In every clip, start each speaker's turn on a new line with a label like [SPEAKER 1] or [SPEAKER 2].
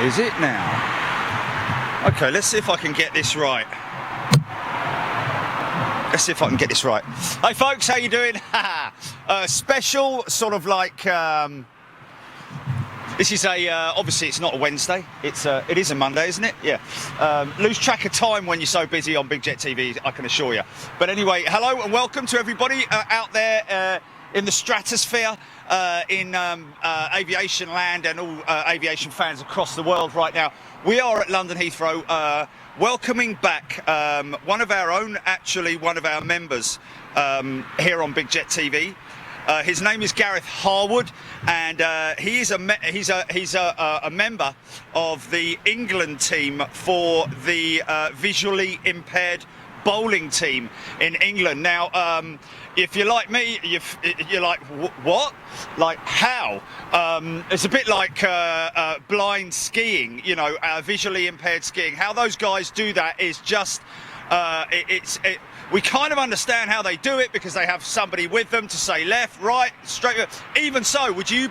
[SPEAKER 1] Is it now? Okay, let's see if I can get this right. Let's see if I can get this right. Hey folks, how you doing? Special sort of like this is a obviously it's not a Wednesday. It is a Monday, isn't it? Yeah. Lose track of time when you're so busy on Big Jet TV, I can assure you. But anyway, hello and welcome to everybody out there in the stratosphere, in aviation land and all aviation fans across the world right now. We are at London Heathrow, welcoming back one of our own, actually one of our members here on Big Jet TV. His name is Gareth Harwood, and he's a member of the England team for the visually impaired bowling team in England. Now, if you're like me, you're like, what? Like, how? It's a bit like blind skiing, you know, visually impaired skiing. How those guys do that is just, we kind of understand how they do it because they have somebody with them to say left, right, straight. Even so, would you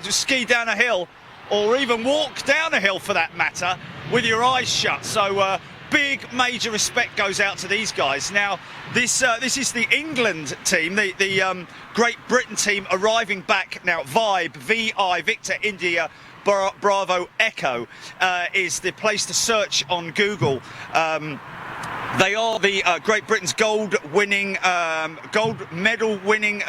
[SPEAKER 1] ski down a hill or even walk down a hill for that matter with your eyes shut? So big major respect goes out to these guys. Now this is the England team, the Great Britain team arriving back now. Vibe, VI, Victor India Bravo Echo is the place to search on Google. They are the Great Britain's gold medal winning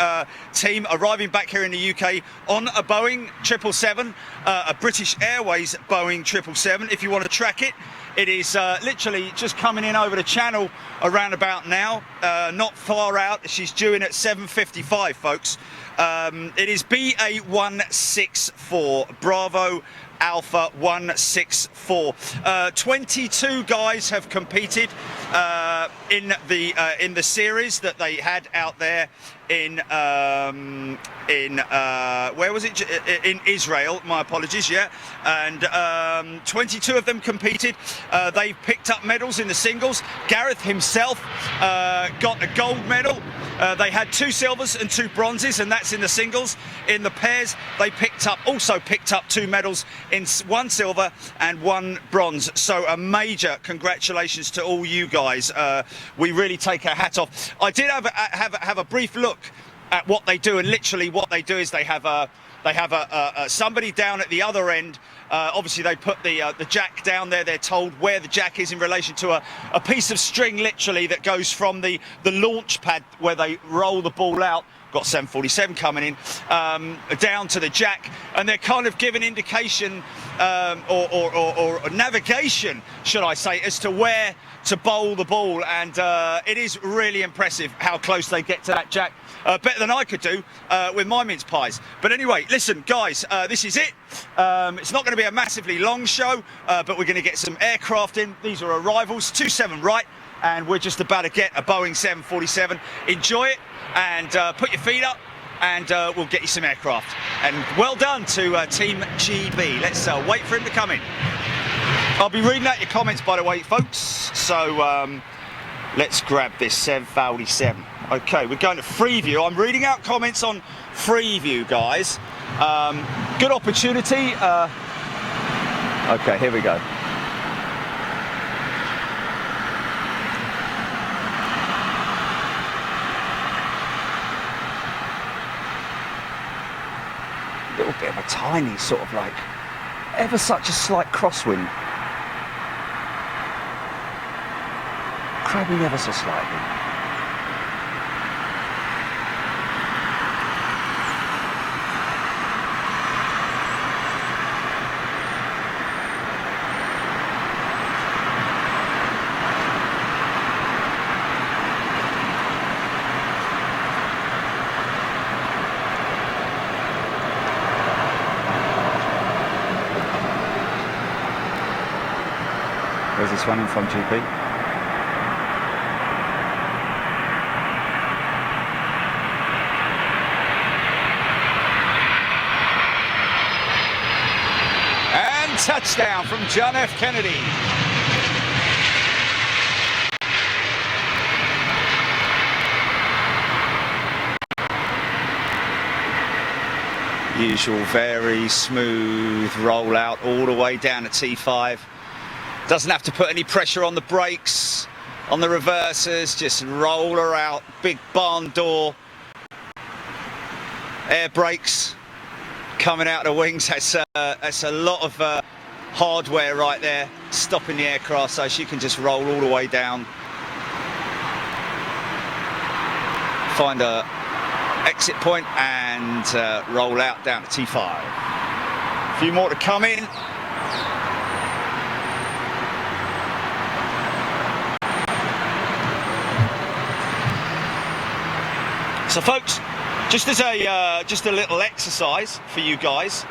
[SPEAKER 1] team arriving back here in the UK on a Boeing 777, a British Airways Boeing 777. If you want to track it, it is literally just coming in over the channel around about now, not far out. She's due in at 7:55, folks. It is BA164, Bravo Alpha 164. 22 guys have competed in the series that they had out there in where was it? In Israel. My apologies. Yeah, and 22 of them competed. They picked up medals in the singles. Gareth himself got a gold medal. They had 2 silvers and 2 bronzes, and that's in the singles. In the pairs, they also picked up 2 medals, in 1 silver and 1 bronze. So a major congratulations to all you guys. We really take our hat off. I did have a brief look at what they do, and literally what they do is they have somebody down at the other end. Obviously they put the jack down there. They're told where the jack is in relation to a piece of string, literally, that goes from the launch pad where they roll the ball out. Got 747 coming in, down to the jack, and they're kind of giving indication or navigation, should I say, as to where to bowl the ball. And it is really impressive how close they get to that jack. Better than I could do with my mince pies. But anyway, listen, guys, this is it. It's not going to be a massively long show, but we're going to get some aircraft in. These are arrivals, 27 right, and we're just about to get a Boeing 747. Enjoy it, and put your feet up, and we'll get you some aircraft. And well done to Team GB. Let's wait for him to come in. I'll be reading out your comments, by the way, folks. So let's grab this 747. Okay, we're going to Freeview. I'm reading out comments on Freeview, guys. Good opportunity. Okay, here we go. A little bit of a tiny sort of like, ever such a slight crosswind. Crabbing ever so slightly. Where's this running from, GP? And touchdown from John F. Kennedy. Usual very smooth rollout all the way down to T5. Doesn't have to put any pressure on the brakes, on the reversers, just roll her out. Big barn door, air brakes coming out of the wings. That's a lot of hardware right there, stopping the aircraft so she can just roll all the way down. Find a exit point and roll out down to T5. A few more to come in. So folks, just as a little exercise for you guys,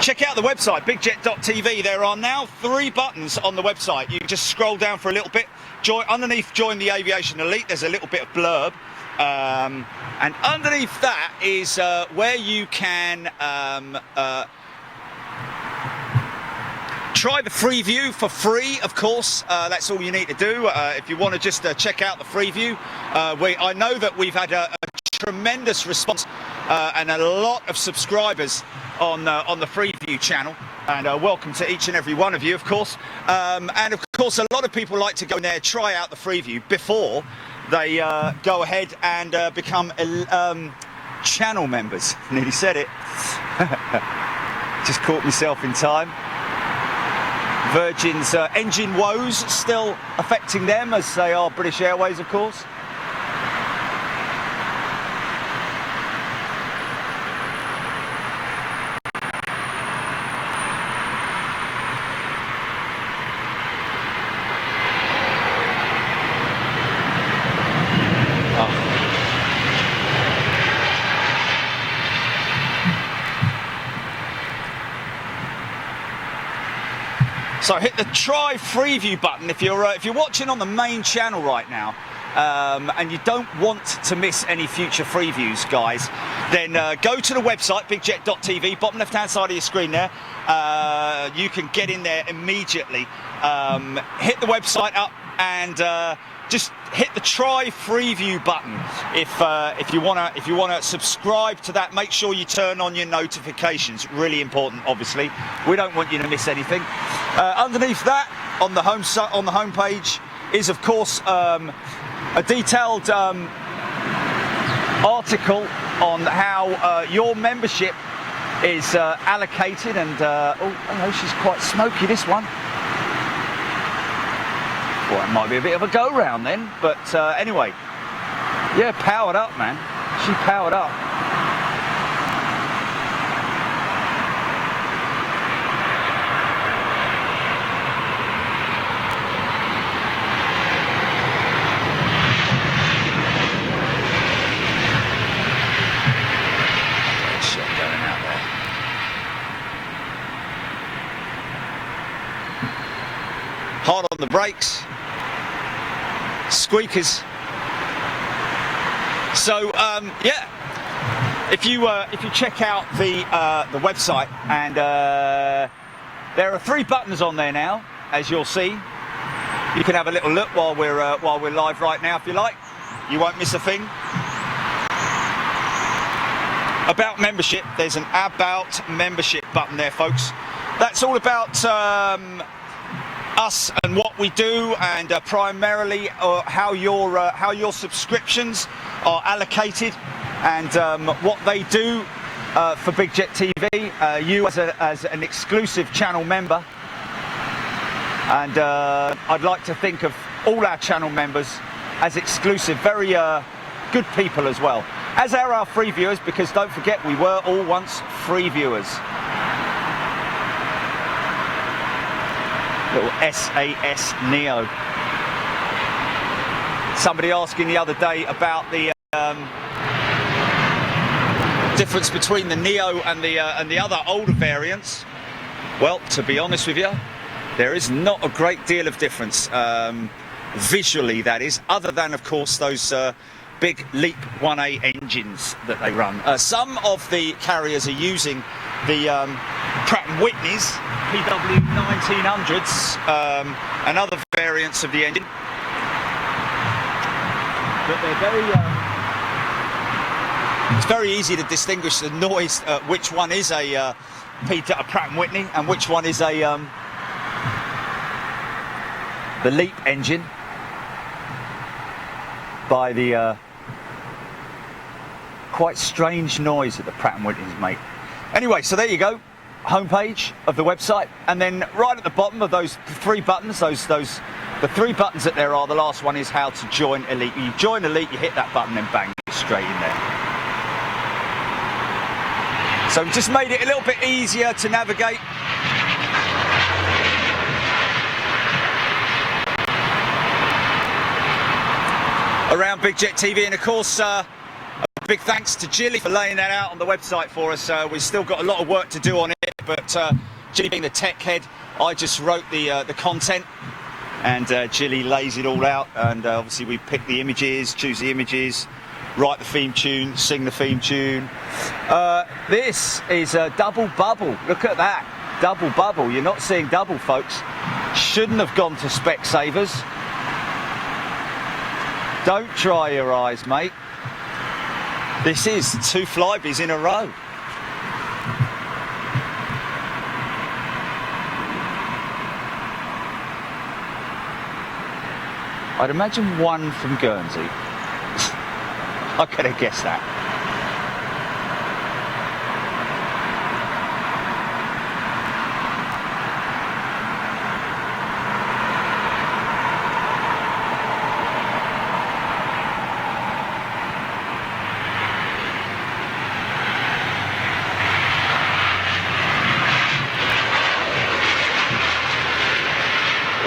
[SPEAKER 1] check out the website, bigjet.tv. There are now 3 buttons on the website. You can just scroll down for a little bit. Underneath Join the Aviation Elite, there's a little bit of blurb. And underneath that is where you can try the free view for free, of course. That's all you need to do if you want to just check out the free view. I know that we've had a tremendous response and a lot of subscribers on the Freeview channel, and welcome to each and every one of you, of course. And of course, a lot of people like to go in there, try out the Freeview before they go ahead and become channel members. Nearly said it. Just caught myself in time. Virgin's engine woes still affecting them, as they are British Airways, of course. So hit the try Freeview button if you're watching on the main channel right now, and you don't want to miss any future Freeviews, guys. Then go to the website bigjet.tv, bottom left-hand side of your screen there. You can get in there immediately. Hit the website up and just hit the try Freeview button if you wanna subscribe to that. Make sure you turn on your notifications. Really important, obviously. We don't want you to miss anything. Underneath that, on the home page, is of course a detailed article on how your membership is allocated. And oh, hello, she's quite smoky, this one. Well, it might be a bit of a go-round then, but anyway, yeah, powered up, man. She powered up. Shit going out there. Hard on the brakes. Squeakers. So yeah, if you check out the website, and there are 3 buttons on there now, as you'll see. You can have a little look while we're live right now if you like. You won't miss a thing. About membership, there's an About Membership button there, folks. That's all about us and what we do, and primarily how your subscriptions are allocated, and what they do for Bigjet TV. You as an exclusive channel member, and I'd like to think of all our channel members as exclusive, very good people as well, as are our free viewers, because don't forget, we were all once free viewers. Little SAS Neo. Somebody asking the other day about the difference between the Neo and the other older variants. Well, to be honest with you, there is not a great deal of difference visually, that is, other than of course those big Leap 1A engines that they run. Some of the carriers are using the Pratt & Whitney's PW 1900s and other variants of the engine, but they're very It's very easy to distinguish the noise, which one is a Pratt & Whitney and which one is a the LEAP engine by the quite strange noise that the Pratt & Whitneys make. Anyway, so there you go, homepage of the website, and then right at the bottom of those three buttons, the three buttons that there are, the last one is how to join Elite. You join Elite, you hit that button, and bang, you're straight in there. So we just made it a little bit easier to navigate. Around Big Jet TV, and of course a big thanks to Jilly for laying that out on the website for us. We've still got a lot of work to do on it, but Jilly being the tech head, I just wrote the content, and Jilly lays it all out, and obviously we pick the images, choose the images, write the theme tune, sing the theme tune. This is a double bubble. Look at that, double bubble. You're not seeing double, folks. Shouldn't have gone to Specsavers. Don't dry your eyes, mate. This is 2 Flybies in a row. I'd imagine one from Guernsey. I could have guessed that.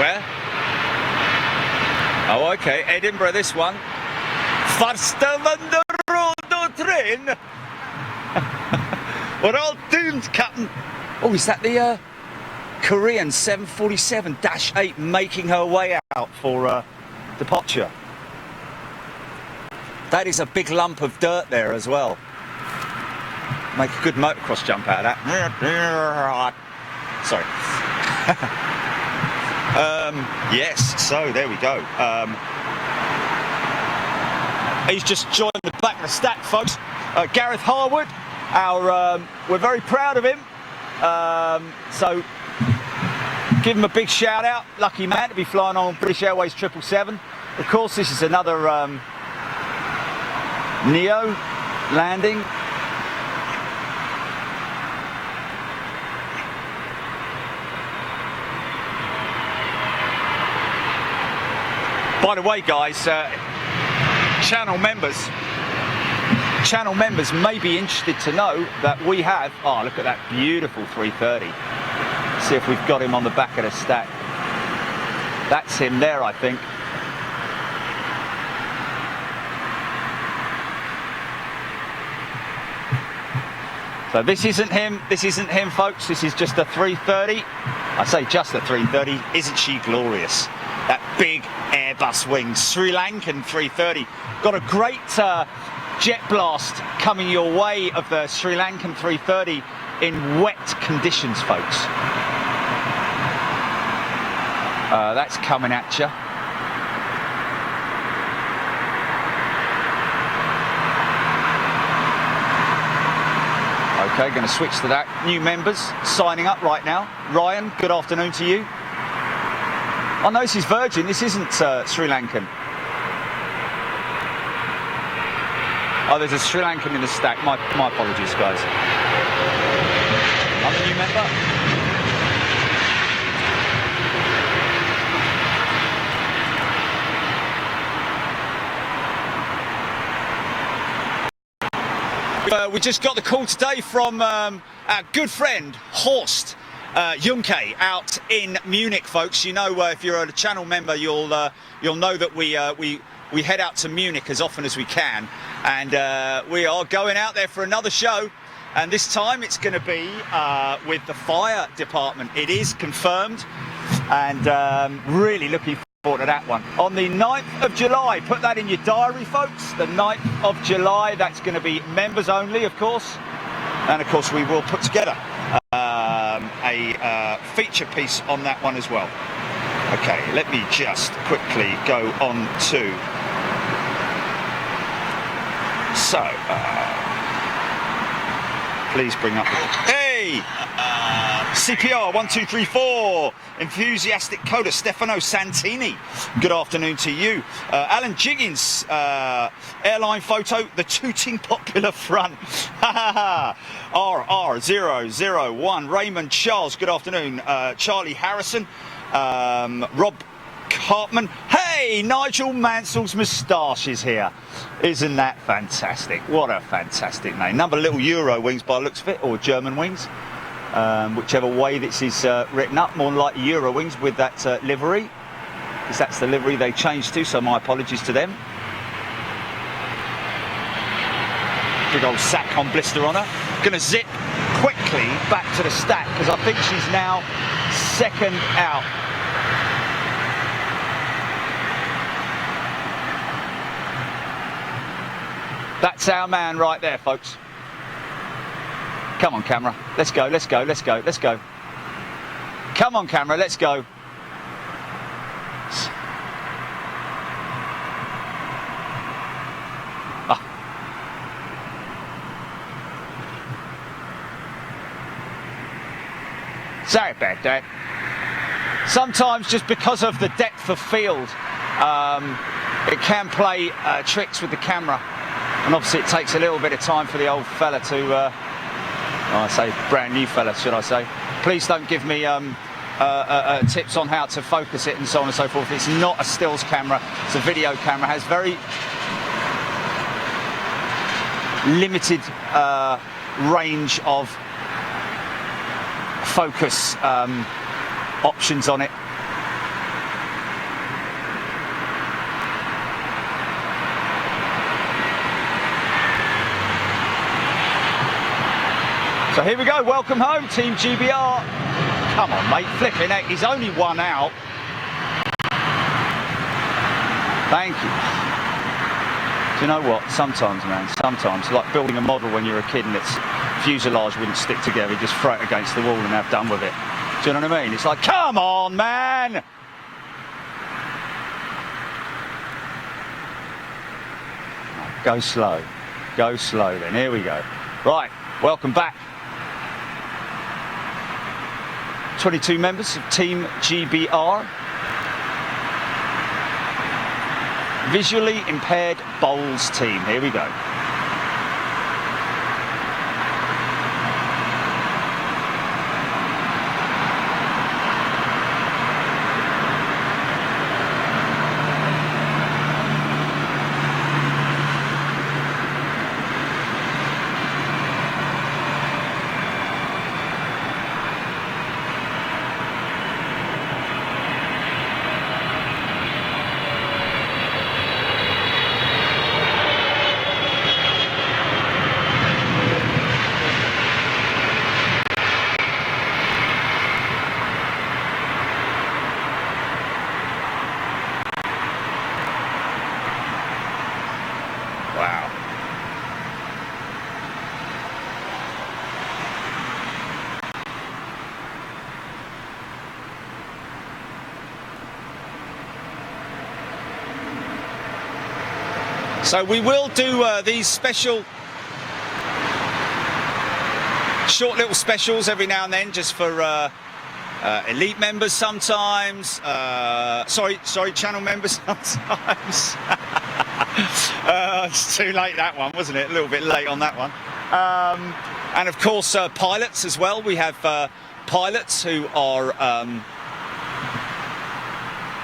[SPEAKER 1] Where? Oh, okay, Edinburgh, this one. Faster than the road train. We're all doomed, Captain. Oh, is that the Korean 747-8 making her way out for departure? That is a big lump of dirt there as well. Make a good motocross jump out of that. Sorry. Yes, so there we go. He's just joined the back of the stack, folks. Gareth Harwood, we're very proud of him. So give him a big shout out. Lucky man to be flying on British Airways 777. Of course, this is another Neo landing. By the way, guys, channel members may be interested to know that we have, oh, look at that beautiful 330. See if we've got him on the back of the stack. That's him there, I think. So this isn't him, folks. This is just a 330. I say just a 330. Isn't she glorious? That big Airbus wing, Sri Lankan 330. Got a great jet blast coming your way of the Sri Lankan 330 in wet conditions, folks. That's coming at you. Okay, going to switch to that. New members signing up right now. Ryan, good afternoon to you. Oh no, this is Virgin, this isn't Sri Lankan. Oh, there's a Sri Lankan in the stack. My apologies, guys. I'm a new member. We just got the call today from our good friend Horst Junke out in Munich, folks. You know, if you're a channel member, you'll know that we head out to Munich as often as we can, and we are going out there for another show, and this time it's going to be with the fire department. It is confirmed, and really looking forward to that one on the 9th of July. Put that in your diary, folks. The 9th of July. That's going to be members only, of course, and of course we will put together a feature piece on that one as well. Okay, let me just quickly go on to Please bring up the... Hey! CPR 1234, enthusiastic coder Stefano Santini. Good afternoon to you. Alan Jiggins, airline photo, the tooting popular front. RR001, Raymond Charles, good afternoon. Charlie Harrison, Rob Cartman. Hey, Nigel Mansell's moustache is here. Isn't that fantastic? What a fantastic name. Number little Euro wings by the looks of it, or German wings. Whichever way this is written up, more like Euro wings with that livery, because that's the livery they changed to, so my apologies to them. Big old sack on blister on her. Gonna zip quickly back to the stack, because I think she's now second out. That's our man right there, folks. Come on, camera. Let's go, let's go, let's go, let's go. Come on, camera, let's go. Ah. Sorry about that. Sometimes just because of the depth of field, it can play tricks with the camera. And obviously it takes a little bit of time for the old fella to... I say brand new fella, should I say. Please don't give me tips on how to focus it and so on and so forth. It's not a stills camera, it's a video camera. It has very limited range of focus options on it. So here we go, welcome home, Team GBR. Come on, mate, flipping heck, he's only one out. Thank you. Do you know what, sometimes, man, sometimes, like building a model when you're a kid and its fuselage wouldn't stick together, you just throw it against the wall and have done with it. Do you know what I mean? It's like, come on, man! Go slow then, here we go. Right, welcome back. 22 members of Team GBR. Visually Impaired Bowls team. Here we go. So we will do these special, short little specials every now and then, just for elite members sometimes. Sorry, channel members sometimes. It's too late, that one, wasn't it? A little bit late on that one. And of course, pilots as well. We have pilots who are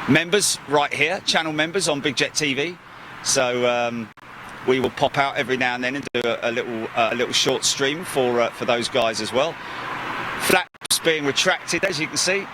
[SPEAKER 1] members right here, channel members on Big Jet TV. So we will pop out every now and then and do a little short stream for those guys as well. Flaps being retracted, as you can see.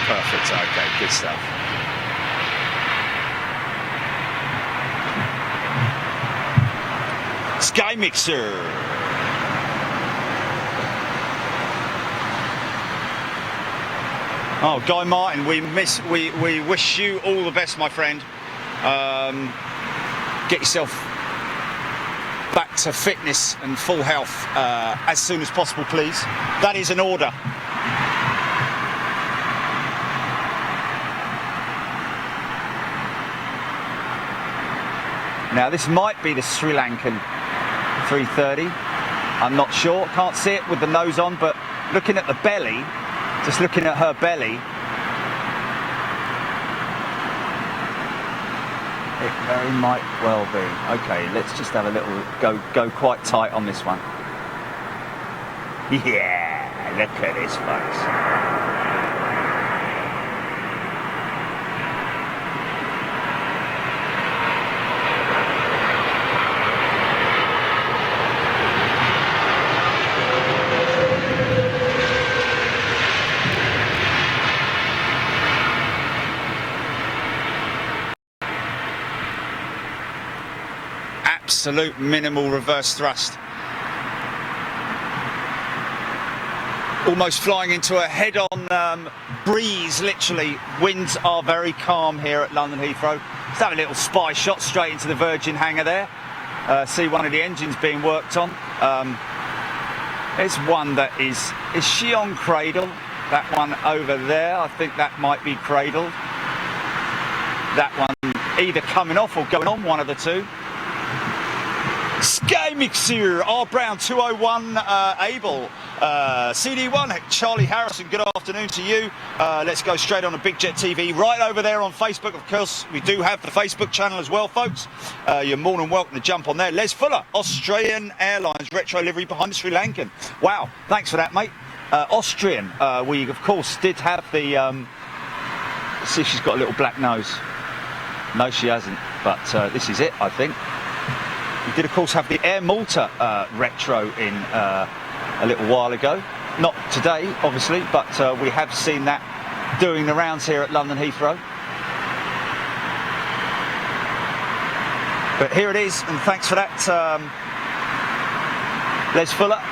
[SPEAKER 1] Perfect. Okay, good stuff. Sky Mixer. Oh, Guy Martin, we wish you all the best, my friend. Get yourself back to fitness and full health as soon as possible, please. That is an order. Now this might be the Sri Lankan 330. I'm not sure, can't see it with the nose on, but looking at the belly, just looking at her belly, it very might well be. Okay, let's just have a little go quite tight on this one. Yeah, look at this, folks. Absolute minimal reverse thrust. Almost flying into a head-on breeze, literally. Winds are very calm here at London Heathrow. Let's have a little spy shot straight into the Virgin hangar there. See one of the engines being worked on. There's one that is she on cradle? That one over there, I think that might be cradle. That one either coming off or going on, one of the two. Sky Mixer, R Brown 201, Abel, CD1, Charlie Harrison, good afternoon to you. Let's go straight on to Big Jet TV, right over there on Facebook. Of course, we do have the Facebook channel as well, folks. You're more than welcome to jump on there. Les Fuller, Austrian Airlines, retro livery behind the Sri Lankan. Wow, thanks for that, mate. Austrian, we of course did have the, let's see if she's got a little black nose. No, she hasn't, but this is it, I think. We did, of course, have the Air Malta retro in a little while ago. Not today, obviously, but we have seen that doing the rounds here at London Heathrow. But here it is, and thanks for that, Les Fuller.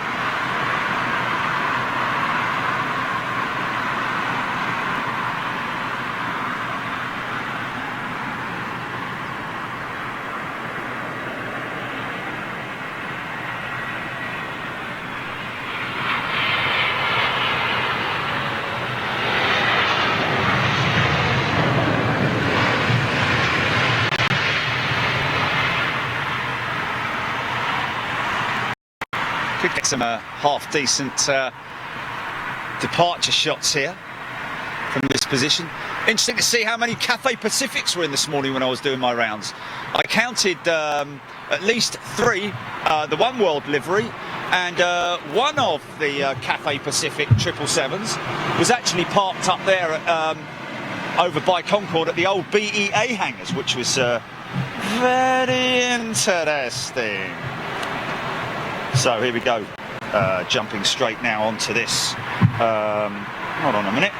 [SPEAKER 1] Could get some half-decent departure shots here from this position. Interesting to see how many Cathay Pacifics were in this morning when I was doing my rounds. I counted at least 3, the One World livery, and one of the Cathay Pacific 777s was actually parked up there at, over by Concord at the old BEA hangars, which was very interesting. So here we go, jumping straight now onto this. Hold on a minute.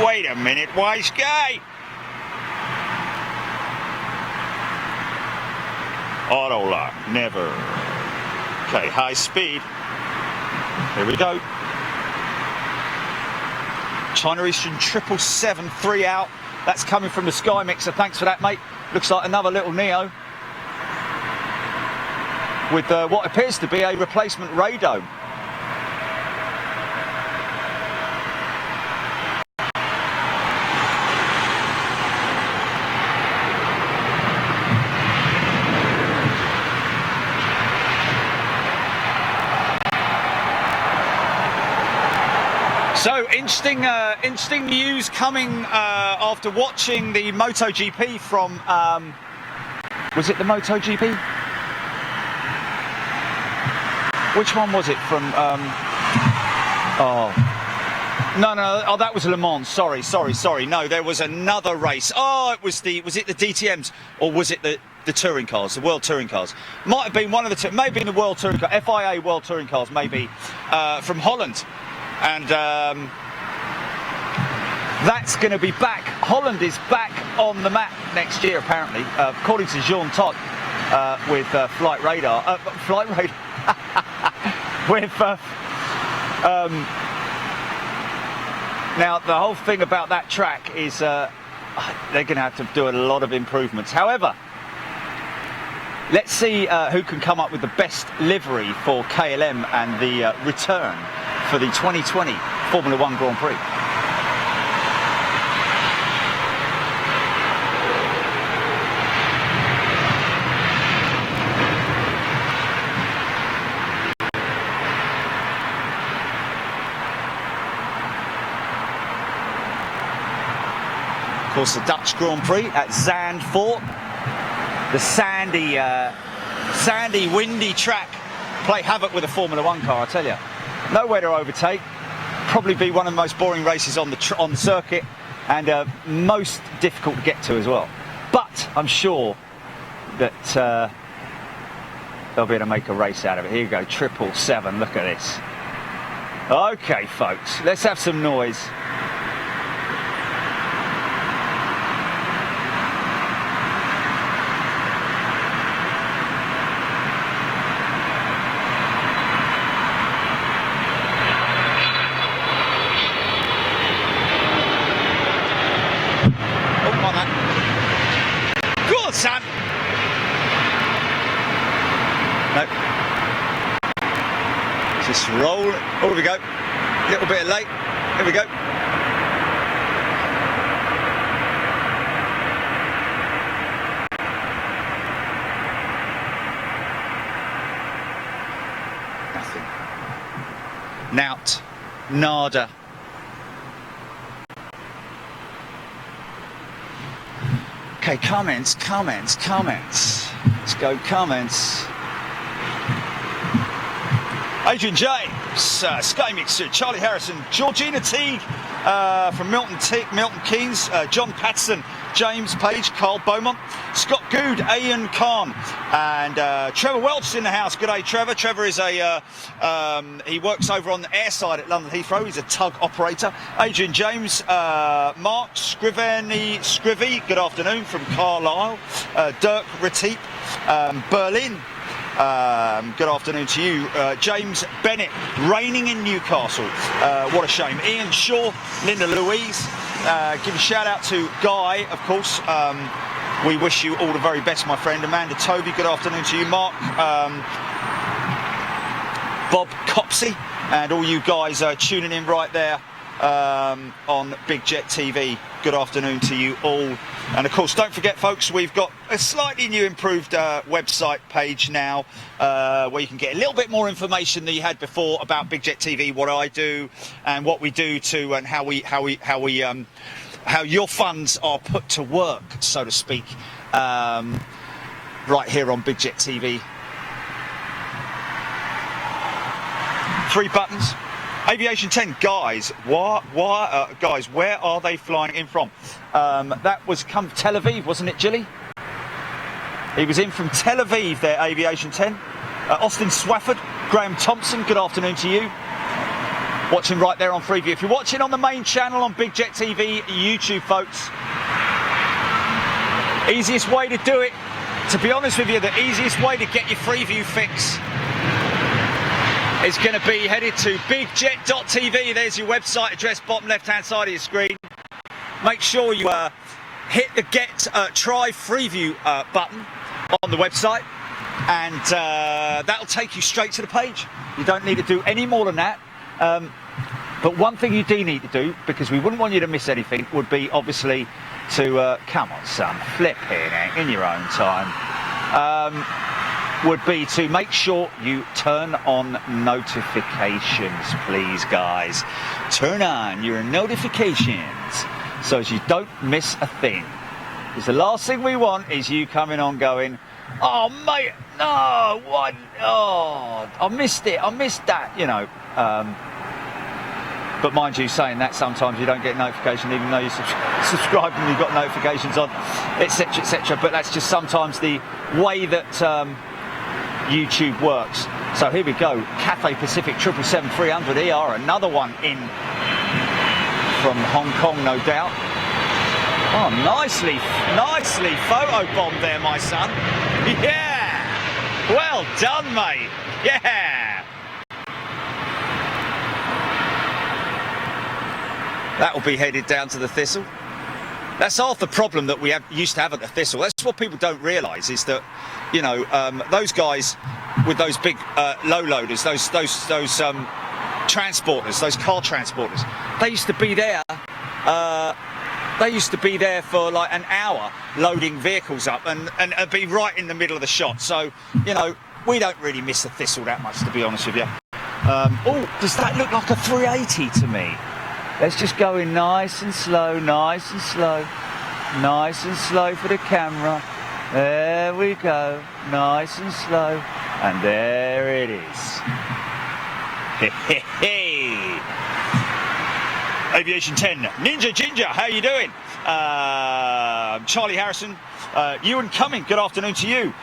[SPEAKER 1] Wait a minute, wise guy. Auto lock, never. Okay, high speed. Here we go. China Eastern 777, 3 out. That's coming from the Sky Mixer. Thanks for that, mate. Looks like another little Neo with what appears to be a replacement radome. So interesting news coming after watching the MotoGP from, was it the MotoGP? Which one was it from? Oh that was Le Mans. Sorry. No, there was another race. Oh, it was it the DTMs or was it the touring cars, the World Touring Cars? Might have been one of the two. Maybe in the World Touring Car, FIA World Touring Cars, maybe from Holland, and that's going to be back. Holland is back on the map next year, apparently, according to Jean Todt. with Flight Radar. Flight Radar. with now the whole thing about that track is they're going to have to do a lot of improvements. However, let's see who can come up with the best livery for KLM and the return for the 2020 Formula 1 Grand Prix. Of course, the Dutch Grand Prix at Zandvoort. The sandy, windy track play havoc with a Formula 1 car, I tell you. Nowhere to overtake. Probably be one of the most boring races on the circuit, and most difficult to get to as well. But I'm sure that they'll be able to make a race out of it. Here you go, 777. Look at this. Okay, folks, let's have some noise.
[SPEAKER 2] Son.
[SPEAKER 1] No. Just roll. Oh, here we go. A little bit late. Here we go. Nothing. Nout. Nada. Okay, comments. Let's go comments. Adrian James, Sky Mixer, Charlie Harrison, Georgina Teague from Milton Keynes, John Patson, James Page, Carl Beaumont, Scott Good, Ian Khan, and Trevor Welch in the house. Good day, Trevor. Trevor is he works over on the airside at London Heathrow. He's a tug operator. Adrian James, Mark Scrivy, good afternoon from Carlisle. Dirk Retiep, Berlin. Good afternoon to you. James Bennett, raining in Newcastle. What a shame. Ian Shaw, Linda Louise. Give a shout out to Guy, of course. We wish you all the very best, my friend. Amanda Toby, good afternoon to you. Mark, Bob Copsey, and all you guys tuning in right there on Big Jet TV. Good afternoon to you all. And of course, don't forget, folks, we've got a slightly new improved website page now where you can get a little bit more information than you had before about Big Jet TV, what I do and what we do to, and how your funds are put to work, so to speak, right here on Big Jet TV. 3 buttons. Aviation 10, guys, guys, where are they flying in from? That was Tel Aviv, wasn't it, Gilly? He was in from Tel Aviv there, Aviation 10. Austin Swafford, Graham Thompson, good afternoon to you. Watching right there on Freeview. If you're watching on the main channel on Big Jet TV, YouTube, folks, easiest way to do it, to be honest with you, the easiest way to get your Freeview fix is going to be headed to bigjet.tv. There's your website address, bottom left-hand side of your screen. Make sure you hit the try Freeview button on the website, and that'll take you straight to the page. You don't need to do any more than that. But one thing you do need to do, because we wouldn't want you to miss anything, would be obviously to come on, son, flip here in your own time. Would be to make sure you turn on notifications, please, guys. Turn on your notifications so as you don't miss a thing. Because the last thing we want is you coming on going, oh, mate, no, what? Oh, I missed it. I missed that, you know. But mind you, saying that, sometimes you don't get notification even though you subscribed and you've got notifications on, etc., etc. But that's just sometimes the way that YouTube works. So here we go. Cathay Pacific 777-300 ER, another one in from Hong Kong, no doubt. Oh, nicely photobombed there, my son. Yeah. Well done, mate. Yeah. That will be headed down to the Thistle. That's half the problem that we used to have at the Thistle. That's what people don't realise, is that, you know, those guys with those big low loaders, those transporters, those car transporters, they used to be there. They used to be there for like an hour loading vehicles up and be right in the middle of the shot. So, you know, we don't really miss the Thistle that much, to be honest with you. Oh, does that look like a 380 to me? Let's just go in nice and slow, nice and slow. Nice and slow for the camera. There we go. Nice and slow. And there it is. Hey. Aviation 10, Ninja Ginger, how you doing? Charlie Harrison, Ewan Cumming, good afternoon to you.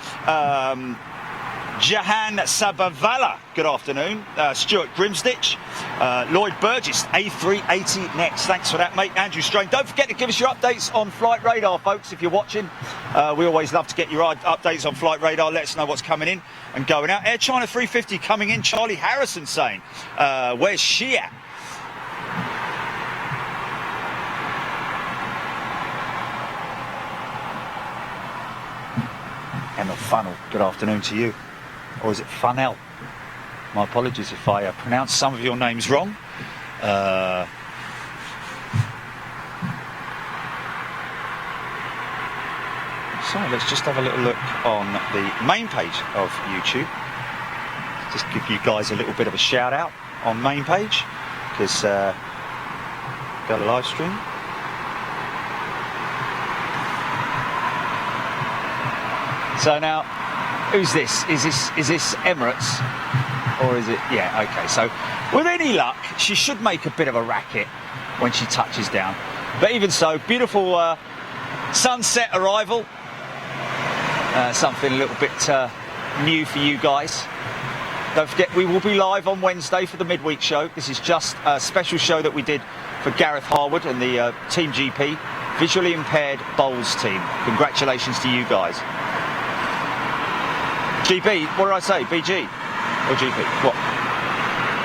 [SPEAKER 1] Jahan Sabavala, good afternoon. Stuart Grimstitch, Lloyd Burgess, A380 next. Thanks for that, mate. Andrew Strain. Don't forget to give us your updates on Flight Radar, folks, if you're watching. We always love to get your updates on Flight Radar. Let us know what's coming in and going out. Air China 350 coming in. Charlie Harrison saying, where's she at? Emma Funnel, good afternoon to you. Or is it Funnell? My apologies if I pronounce some of your names wrong. So let's just have a little look on the main page of YouTube. Just give you guys a little bit of a shout out on main page, because got a live stream. So now, who's this? Is this Emirates? Or is it? Yeah, okay. So with any luck, she should make a bit of a racket when she touches down. But even so, beautiful sunset arrival. Something a little bit new for you guys. Don't forget, we will be live on Wednesday for the midweek show. This is just a special show that we did for Gareth Harwood and the Team GP, Visually Impaired Bowls team. Congratulations to you guys. GB, what did I say? BG or GP? What?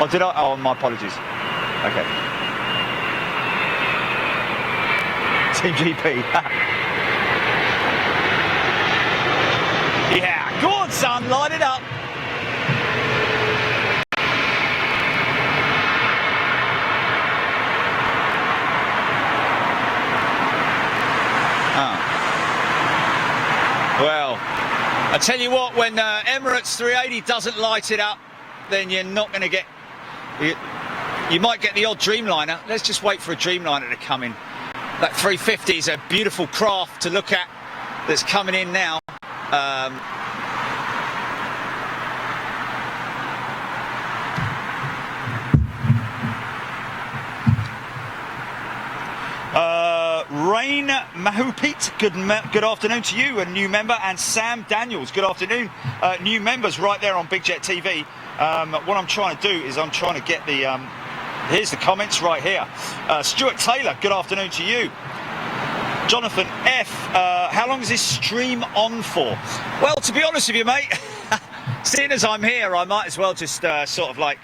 [SPEAKER 1] Oh, did I? Oh, my apologies. Okay. Team GP. Yeah, go on, son, line it up. Oh. Well, I tell you what, when Emirates 380 doesn't light it up, then you're not going to get... You might get the odd Dreamliner. Let's just wait for a Dreamliner to come in. That 350 is a beautiful craft to look at that's coming in now. Rain Mahupit, good afternoon to you, a new member, and Sam Daniels, good afternoon, new members right there on Big Jet TV. What I'm trying to do is I'm trying to get the, here's the comments right here. Stuart Taylor, good afternoon to you. Jonathan F, how long is this stream on for? Well, to be honest with you, mate, seeing as I'm here, I might as well just sort of like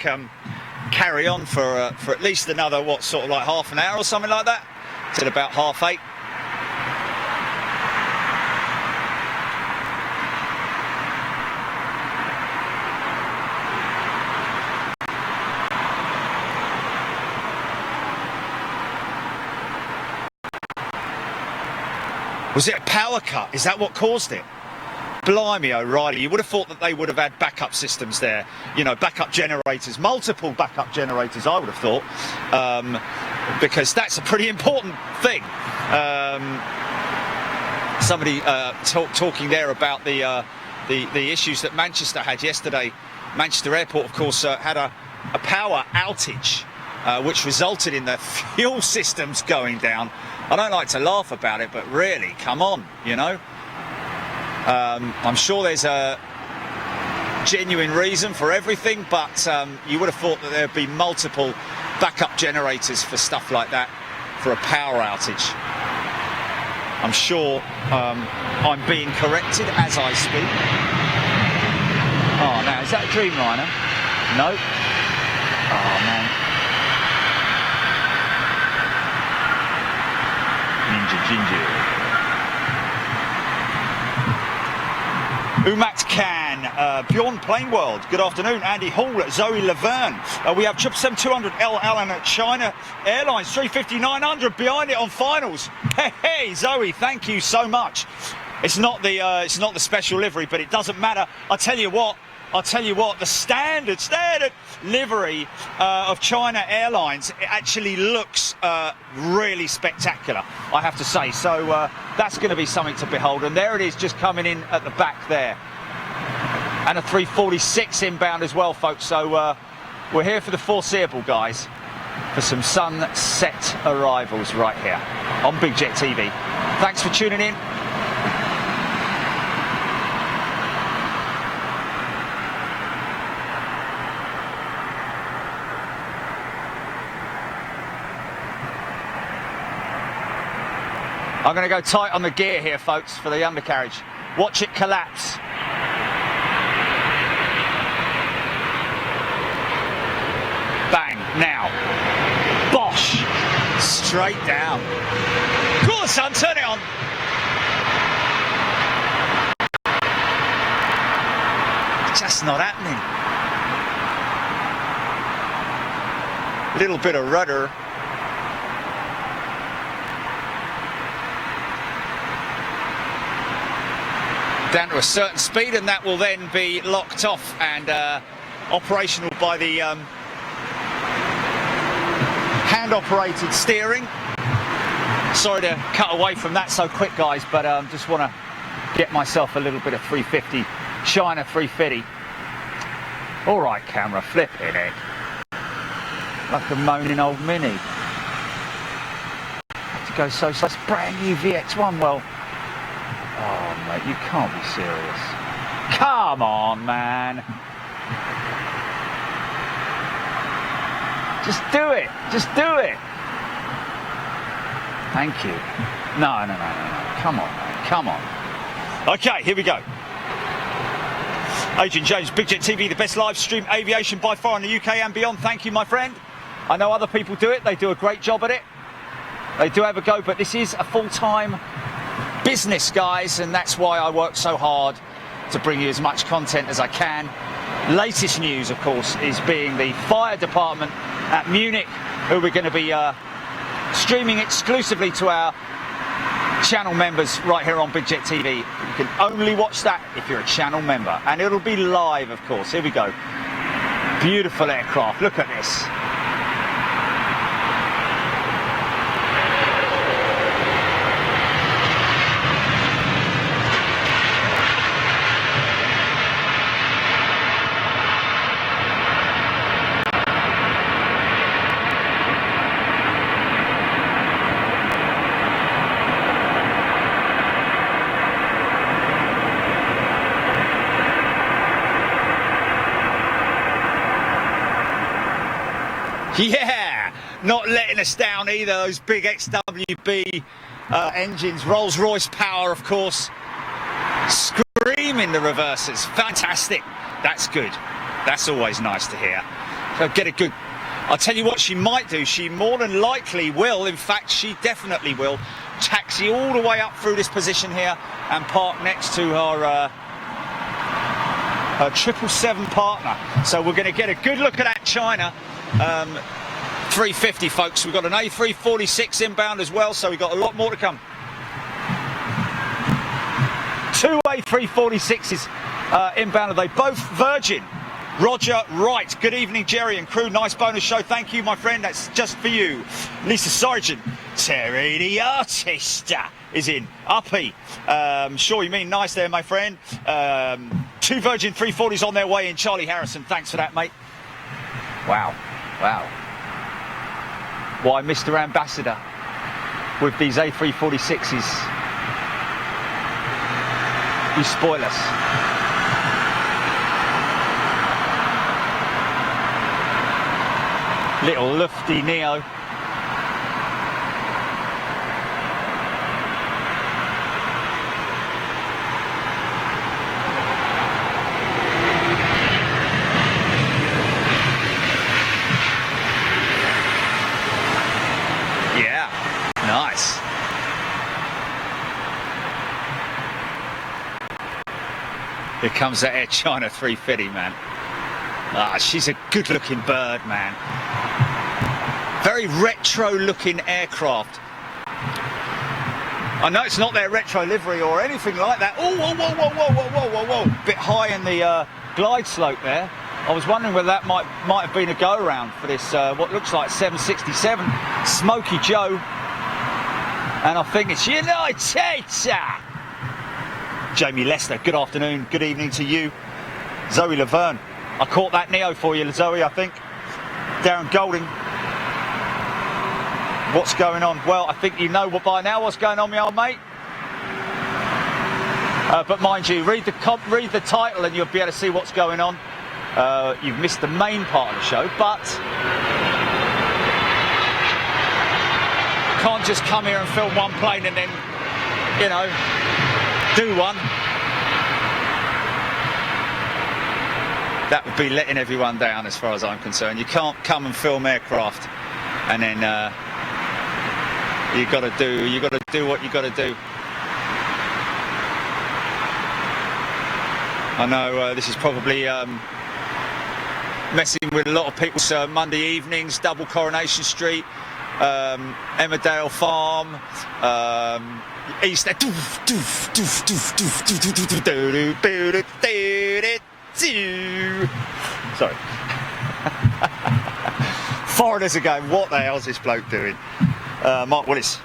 [SPEAKER 1] carry on for at least another, what, sort of like half an hour or something like that. Till about 8:30. Was it a power cut? Is that what caused it? Blimey O'Reilly, you would have thought that they would have had backup systems there, you know, backup generators, multiple backup generators, I would have thought, because that's a pretty important thing. Somebody talking there about the issues that Manchester had yesterday. Manchester Airport, of course, had a power outage, which resulted in the fuel systems going down. I don't like to laugh about it, but really, come on, you know. I'm sure there's a genuine reason for everything, but you would have thought that there'd be multiple backup generators for stuff like that, for a power outage. I'm sure I'm being corrected as I speak. Oh, now, is that a Dreamliner? No. Oh, man. Ninja Ginger. Umat Khan, Bjorn Plainworld, good afternoon. Andy Hall, Zoe Laverne. We have 777-200 L Allen at China Airlines, 350-900 behind it on finals. Hey, Zoe, thank you so much. It's not the special livery, but it doesn't matter. I'll tell you what, the standard livery of China Airlines, it actually looks really spectacular, I have to say. So that's going to be something to behold. And there it is, just coming in at the back there. And a 346 inbound as well, folks. So we're here for the foreseeable, guys, for some sunset arrivals right here on Big Jet TV. Thanks for tuning in. I'm going to go tight on the gear here, folks, for the undercarriage. Watch it collapse. Bang, now. Bosh. Straight down. Go on, son, turn it on. Just not happening. Little bit of rudder. Down to a certain speed, and that will then be locked off and operational by the hand-operated steering. Sorry to cut away from that so quick, guys, but just want to get myself a little bit of 350, China 350. All right, camera, flipping it. Like a moaning old Mini. Have to go so it's brand new VX1, well. Oh, mate, you can't be serious. Come on, man. Just do it. Just do it. Thank you. No. Come on, man. Come on. Okay, here we go. Adrian James, Big Jet TV, the best live stream aviation by far in the UK and beyond. Thank you, my friend. I know other people do it. They do a great job at it. They do have a go, but this is a full-time business, guys, and that's why I work so hard to bring you as much content as I can. Latest news, of course, is being the fire department at Munich, who we're going to be streaming exclusively to our channel members right here on Big Jet TV. You can only watch that if you're a channel member, and it'll be live, of course. Here we go. Beautiful aircraft. Look at this. Yeah, not letting us down either, those big XWB engines, Rolls-Royce power, of course, screaming the reversers, fantastic, that's good, that's always nice to hear. So get a good, I'll tell you what she might do, she more than likely will, in fact she definitely will, taxi all the way up through this position here and park next to her 777 partner. So we're going to get a good look at that China 350, folks. We've got an A346 inbound as well, so we've got a lot more to come. Two A346s inbound. Are they both Virgin? Roger, right. Good evening, Jerry and crew. Nice bonus show. Thank you, my friend. That's just for you. Lisa Sargent. Terry the Artist is in. Uppy. Sure you mean nice there, my friend. Two Virgin 340s on their way in. Charlie Harrison. Thanks for that, mate. Wow. Wow. Why, Mr. Ambassador, with these A346s, you spoil us. Little lufty Neo. Here comes that Air China 350, man. Ah, she's a good-looking bird, man. Very retro-looking aircraft. I know it's not their retro livery or anything like that. Oh, whoa, whoa, whoa, whoa, whoa, whoa, whoa, whoa. Bit high in the glide slope there. I was wondering whether that might have been a go-around for this, what looks like 767 Smoky Joe. And I think it's United. Jamie Lester, good afternoon, good evening to you. Zoe Laverne, I caught that Neo for you, Zoe, I think. Darren Golding. What's going on? Well, I think you know by now what's going on, my old mate. But mind you, read the title and you'll be able to see what's going on. You've missed the main part of the show, but can't just come here and film one plane and then, you know, do one. That would be letting everyone down as far as I'm concerned. You can't come and film aircraft and then you got to do what you got to do. I know this is probably messing with a lot of people's Monday evenings, double Coronation Street, Emmerdale Farm, East. Sorry. Foreigners are going, what the hell's this bloke doing? Mark Willis.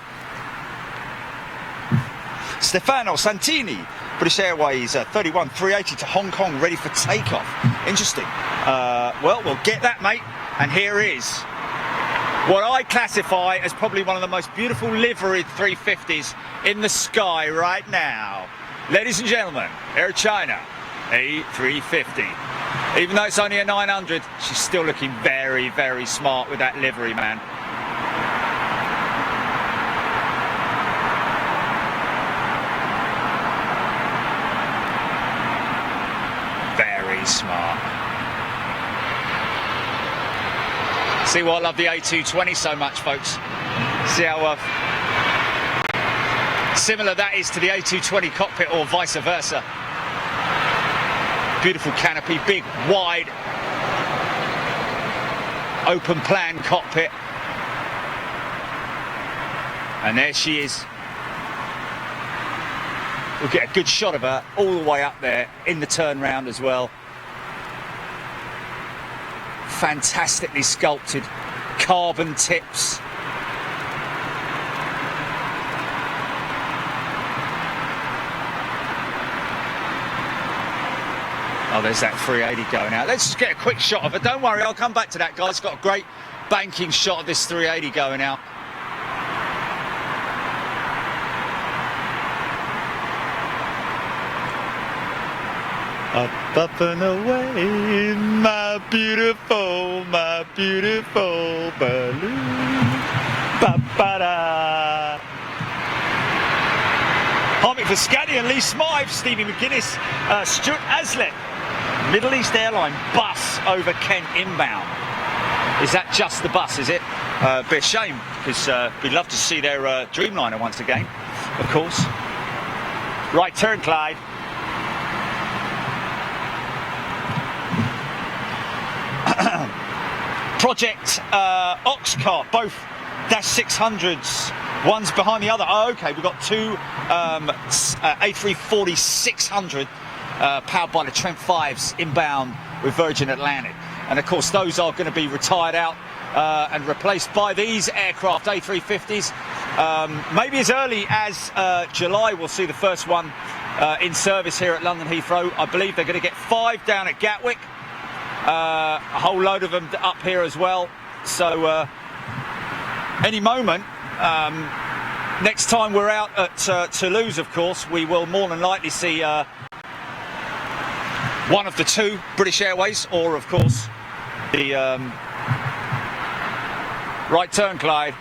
[SPEAKER 1] Stefano Santini, British Airways 380 to Hong Kong, ready for takeoff. Interesting. Well, we'll get that, mate. And here is what I classify as probably one of the most beautiful liveried 350s in the sky right now. Ladies and gentlemen, Air China A350. Even though it's only a 900, she's still looking very, very smart with that livery, man. Very smart. See why I love the A220 so much, folks. See how similar that is to the A220 cockpit, or vice versa. Beautiful canopy, big, wide, open plan cockpit. And there she is. We'll get a good shot of her all the way up there in the turnaround as well. Fantastically sculpted carbon tips. Oh, there's that 380 going out. Let's just get a quick shot of it. Don't worry, I'll come back to that, guys. Got a great banking shot of this 380 going out. Up and away, my beautiful balloon. Ba-ba-da. Harmony for Scotty and Lee Smythe, Stevie McGuinness, Stuart Aslett. Middle East Airline bus over Kent inbound. Is that just the bus, is it? Be a shame, because we'd love to see their Dreamliner once again, of course. Right turn, Clyde. Project Oxcart, both -600s, one's behind the other. Oh, okay, we've got two A340-600 powered by the Trent 5s inbound with Virgin Atlantic. And of course, those are going to be retired out and replaced by these aircraft, A350s. Maybe as early as July, we'll see the first one in service here at London Heathrow. I believe they're going to get 5 down at Gatwick. A whole load of them up here as well. So any moment, next time we're out at Toulouse, of course, we will more than likely see one of the two British Airways, or of course the right turn, Clyde.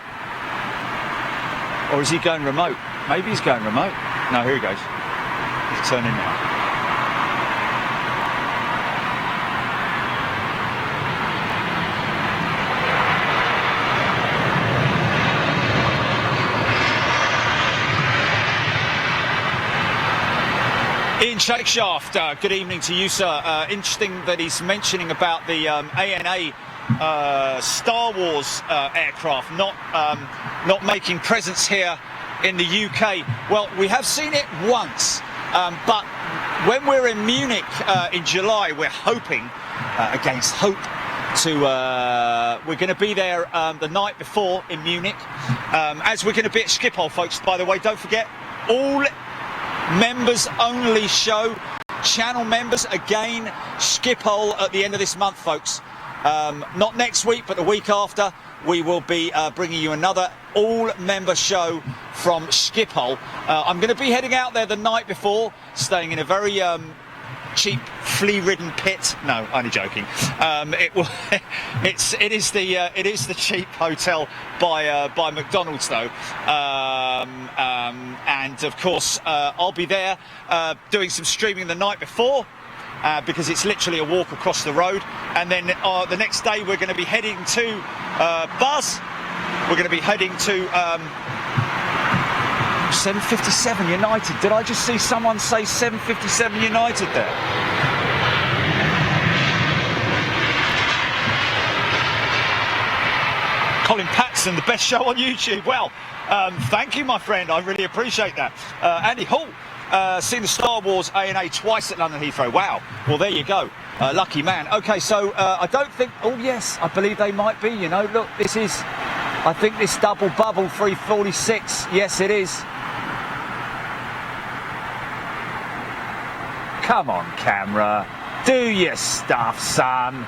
[SPEAKER 1] Or is he going remote? Maybe he's going remote. No, here he goes. He's turning now. Ian Shakeshaft, good evening to you, sir. Interesting that he's mentioning about the ANA Star Wars aircraft not making presence here in the UK. Well, we have seen it once, but when we're in Munich in July, we're hoping, against hope, we're going to be there the night before in Munich, as we're going to be at Schiphol, folks. By the way, don't forget, all members only show, channel members again, Schiphol at the end of this month, folks. Not next week, but the week after, we will be bringing you another all-member show from Schiphol. I'm going to be heading out there the night before, staying in a very cheap, flea-ridden pit. No, only joking. It is the cheap hotel by McDonald's, though. And of course, I'll be there doing some streaming the night before. Because it's literally a walk across the road, and then the next day we're going to be heading to Buzz. We're going to be heading to 757 United. Did I just see someone say 757 United there? Colin Patson, the best show on YouTube. Well, thank you, my friend. I really appreciate that. Andy Hall. Seen the Star Wars ANA twice at London Heathrow. Wow. Well, there you go. Lucky man. Okay, so I don't think... Oh, yes, I believe they might be, you know. Look, this is... I think this double bubble 346. Yes, it is. Come on, camera. Do your stuff, son.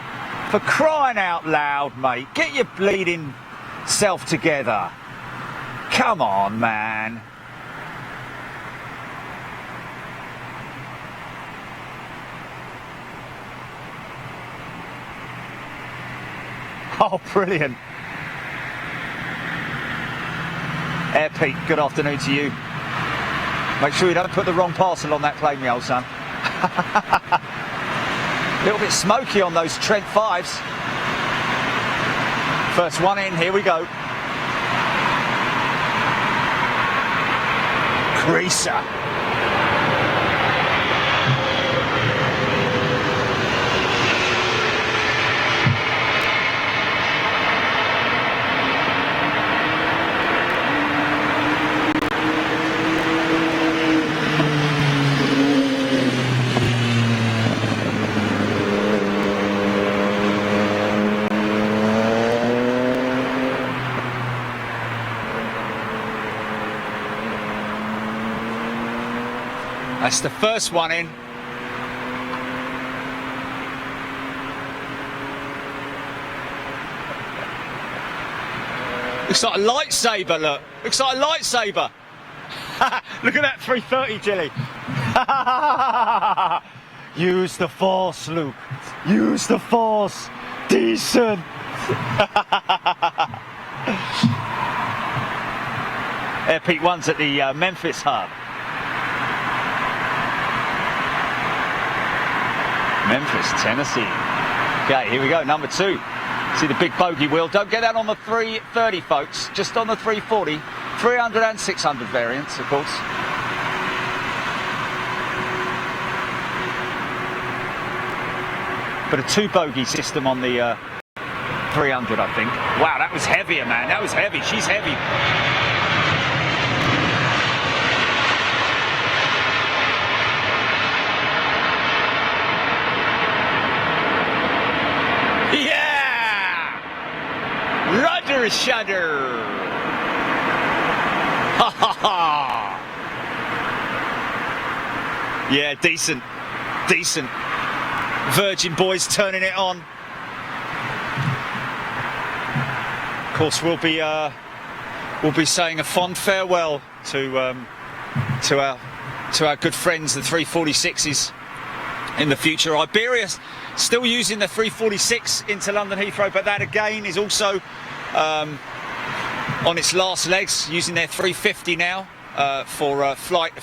[SPEAKER 1] For crying out loud, mate. Get your bleeding self together. Come on, man. Oh, brilliant. Air Pete, good afternoon to you. Make sure you don't put the wrong parcel on that plane, me old son. A little bit smoky on those Trent 5s. First one in, here we go. Creaser. That's the first one in. Looks like a lightsaber, look. Looks like a lightsaber. Look at that 330, Jilly. Use the Force, Luke. Use the Force. Decent. Air Pete 1's at the Memphis hub. Memphis, Tennessee. Okay, here we go, number 2. See the big bogey wheel. Don't get that on the 330, folks. Just on the 340. 300 and 600 variants, of course. But a 2 bogey system on the 300, I think. Wow, that was heavier, man. That was heavy. She's heavy. Shudder. Ha ha ha. Yeah, decent. Virgin boys turning it on. Of course, we'll be saying a fond farewell to our good friends, the 346s, in the future. Iberia's still using the 346 into London Heathrow, but that again is also on its last legs, using their 350 now for flight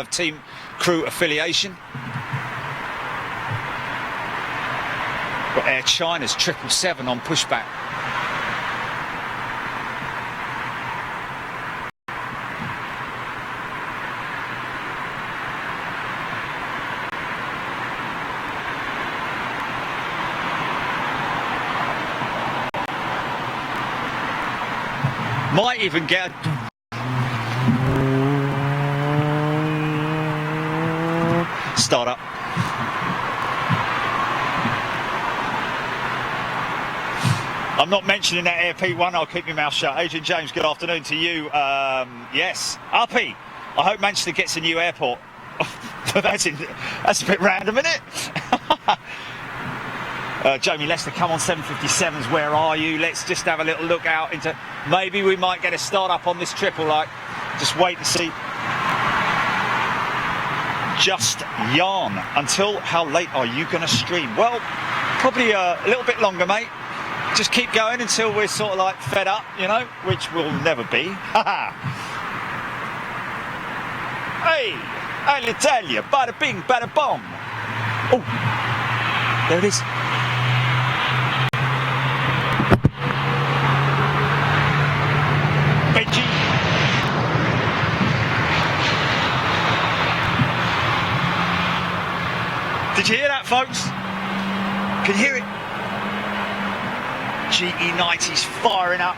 [SPEAKER 1] team crew affiliation. Got Air China's 777 on pushback. Might even get a start up. I'm not mentioning that Air P1, I'll keep my mouth shut. Adrian James, good afternoon to you. Yes, Uppy, I hope Manchester gets a new airport. that's a bit random, isn't it? Jamie Lester, come on 757s, where are you? Let's just have a little look out into, maybe we might get a start up on this triple, like, just wait and see. Just yarn. Until how late are you going to stream? Well, probably a little bit longer, mate. Just keep going until we're sort of like fed up, you know, which will never be. Hey, Alitalia, bada bing, bada bomb. Oh, there it is. Benji. Did you hear that, folks? Can you hear it? GE90's firing up.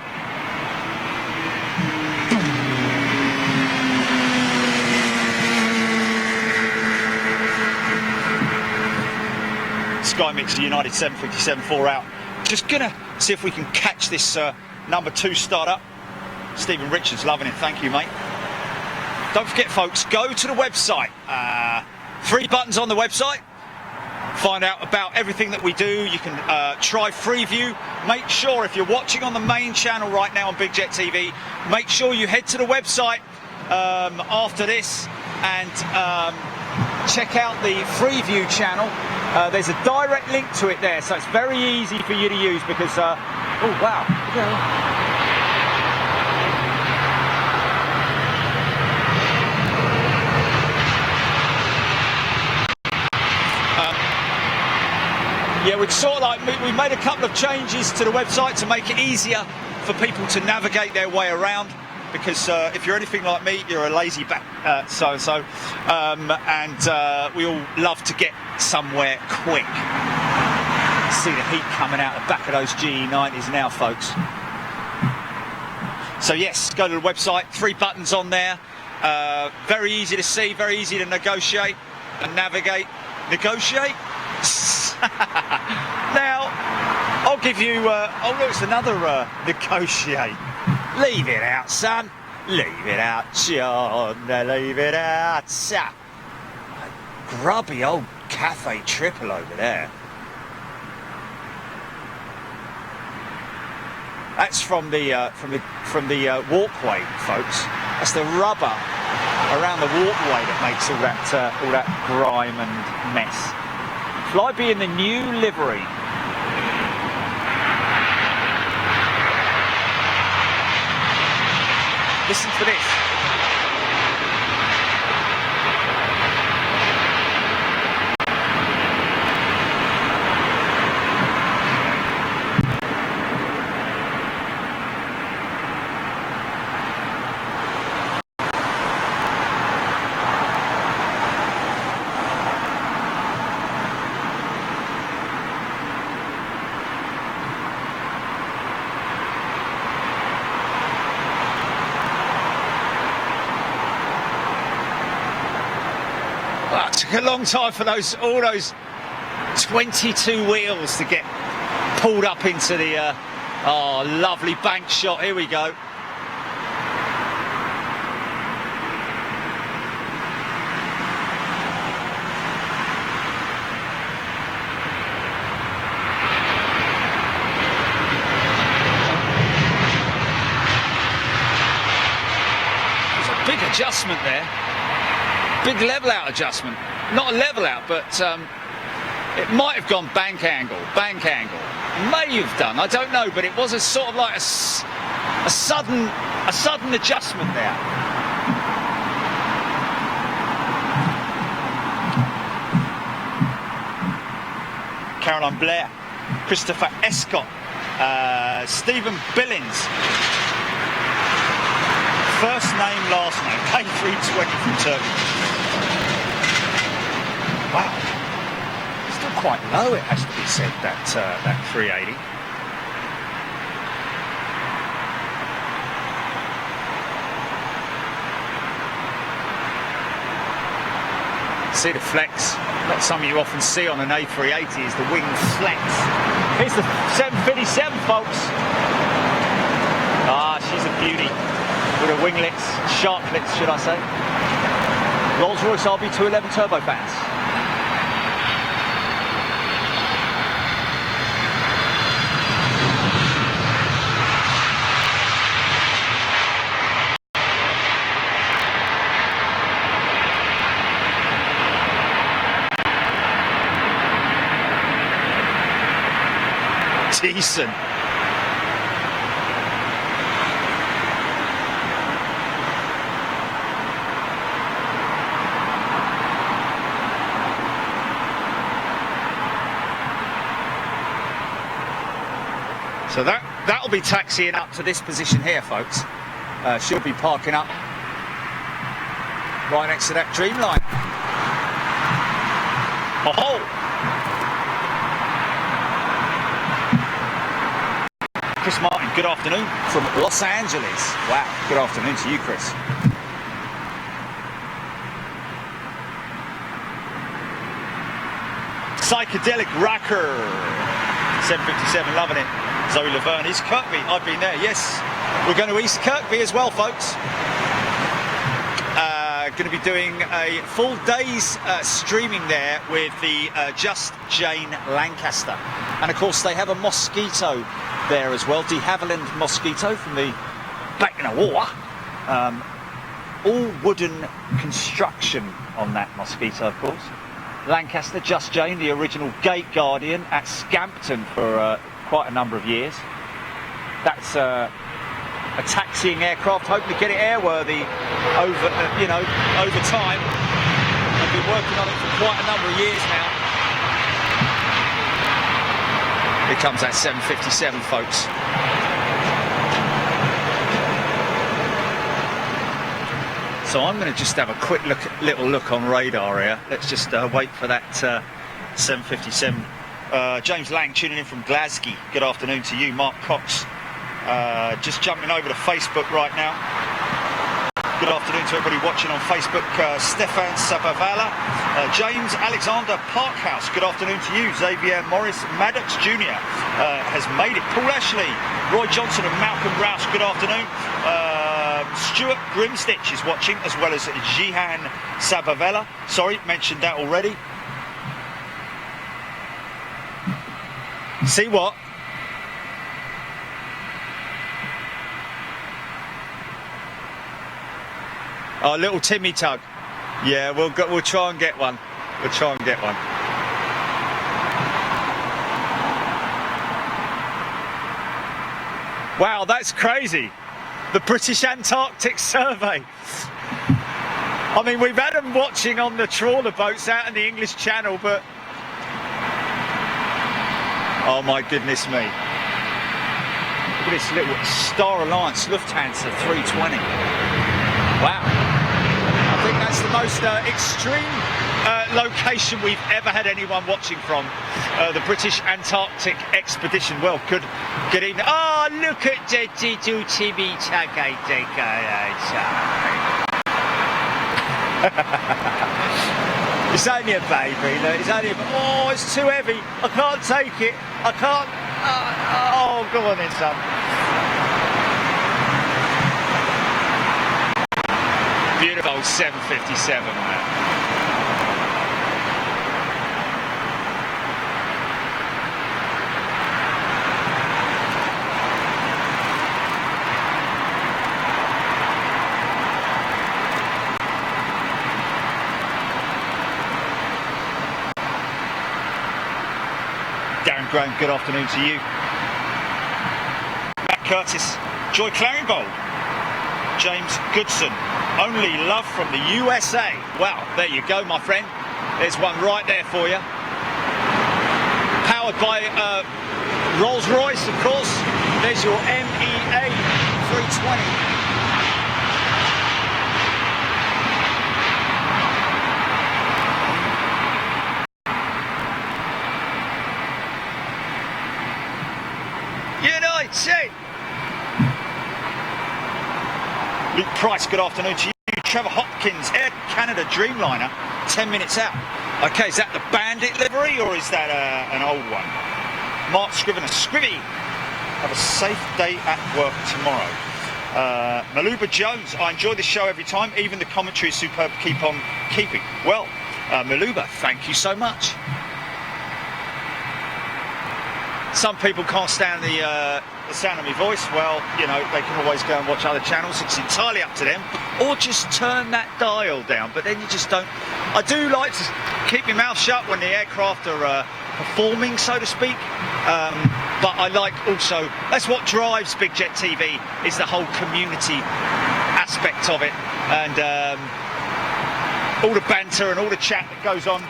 [SPEAKER 1] Sky Mixer United 757-4 out. Just gonna see if we can catch this number 2 start up. Stephen Richards, loving it. Thank you, mate. Don't forget, folks, go to the website. 3 buttons on the website. Find out about everything that we do. You can try Freeview. Make sure, if you're watching on the main channel right now on Big Jet TV, make sure you head to the website after this and check out the Freeview channel. There's a direct link to it there, so it's very easy for you to use because, oh wow. Yeah, we'd sort of like, we made a couple of changes to the website to make it easier for people to navigate their way around, because if you're anything like me, you're a lazy so-and-so, and we all love to get somewhere quick. See the heat coming out the back of those GE90s now, folks. So yes, go to the website, 3 buttons on there, very easy to see, very easy to negotiate and navigate. Negotiate? Now, I'll give you, oh look, it's another negotiate. Leave it out, son. Leave it out, John. Leave it out, son. Grubby old cafe triple over there. That's from the walkway, folks. That's the rubber around the walkway that makes all that grime and mess. Flyby in the new livery. Listen to this. A long time for all those 22 wheels to get pulled up into the oh, lovely bank shot. Here we go. There's a big adjustment there. Big level out adjustment. Not a level out, but it might have gone bank angle. May have done, I don't know, but it was a sort of like a sudden adjustment there. Caroline Blair, Christopher Escott, Stephen Billings. First name, last name, K320 from Turkey. Wow, still quite low, it has to be said, that 380. See the flex. What some of you often see on an A380 is the wing flex. Here's the 757, folks. Ah, she's a beauty. With her winglets, sharklets, should I say. Rolls-Royce RB211 turbofans. Decent. So that'll be taxiing up to this position here, folks. She'll be parking up right next to that Dreamliner. Oh! Chris Martin, good afternoon from Los Angeles. Wow, good afternoon to you, Chris. Psychedelic Racker, 757, loving it. Zoe Laverne, East Kirkby, I've been there, yes. We're going to East Kirkby as well, folks. Going to be doing a full day's streaming there with the Just Jane Lancaster. And of course they have a Mosquito there as well, de Havilland Mosquito from the back in the war. All wooden construction on that Mosquito, of course. Lancaster, Just Jane, the original gate guardian at Scampton for quite a number of years. That's a taxiing aircraft, hoping to get it airworthy over time. I've been working on it for quite a number of years now. Here comes that 757, folks. So I'm going to just have a quick little look on radar here. Let's just wait for that 757. James Lang tuning in from Glasgow. Good afternoon to you. Mark Cox just jumping over to Facebook right now. Good afternoon to everybody watching on Facebook. Stefan Sabavala, James Alexander Parkhouse, good afternoon to you. Xavier Morris Maddox Jr. Has made it. Paul Ashley, Roy Johnson and Malcolm Rouse, good afternoon. Stuart Grimstitch is watching, as well as Jihan Sabavella. Sorry, mentioned that already. See what? Oh, little Timmy Tug. Yeah, we'll try and get one. We'll try and get one. Wow, that's crazy. The British Antarctic Survey. I mean, we've had them watching on the trawler boats out in the English Channel, but... Oh my goodness me. Look at this little Star Alliance Lufthansa 320. Wow. I think that's the most extreme location we've ever had anyone watching from. The British Antarctic Expedition. Well, good evening. Oh, look at the little Timmy Tug. It's only a baby, look, it's only a... Oh, it's too heavy. I can't take it. I can't... Oh, go on then, son. Beautiful 757, man. Darren Graham, good afternoon to you. Matt Curtis, Joy Claringbold, James Goodson, only love from the USA. Wow, there you go, my friend. There's one right there for you. Powered by Rolls-Royce, of course. There's your MEA 320. Luke Price, good afternoon to you. Trevor Hopkins, Air Canada Dreamliner. 10 minutes out. Okay, is that the Bandit livery or is that an old one? Mark Scrivener. Scrivy, have a safe day at work tomorrow. Maluba Jones, I enjoy the show every time, even the commentary is superb, keep on keeping. Well, Maluba, thank you so much. Some people can't stand the sound of my voice. Well, you know, they can always go and watch other channels. It's entirely up to them. Or just turn that dial down. But then you just don't... I do like to keep my mouth shut when the aircraft are performing, so to speak. But I like also... That's what drives Big Jet TV, is the whole community aspect of it. And all the banter and all the chat that goes on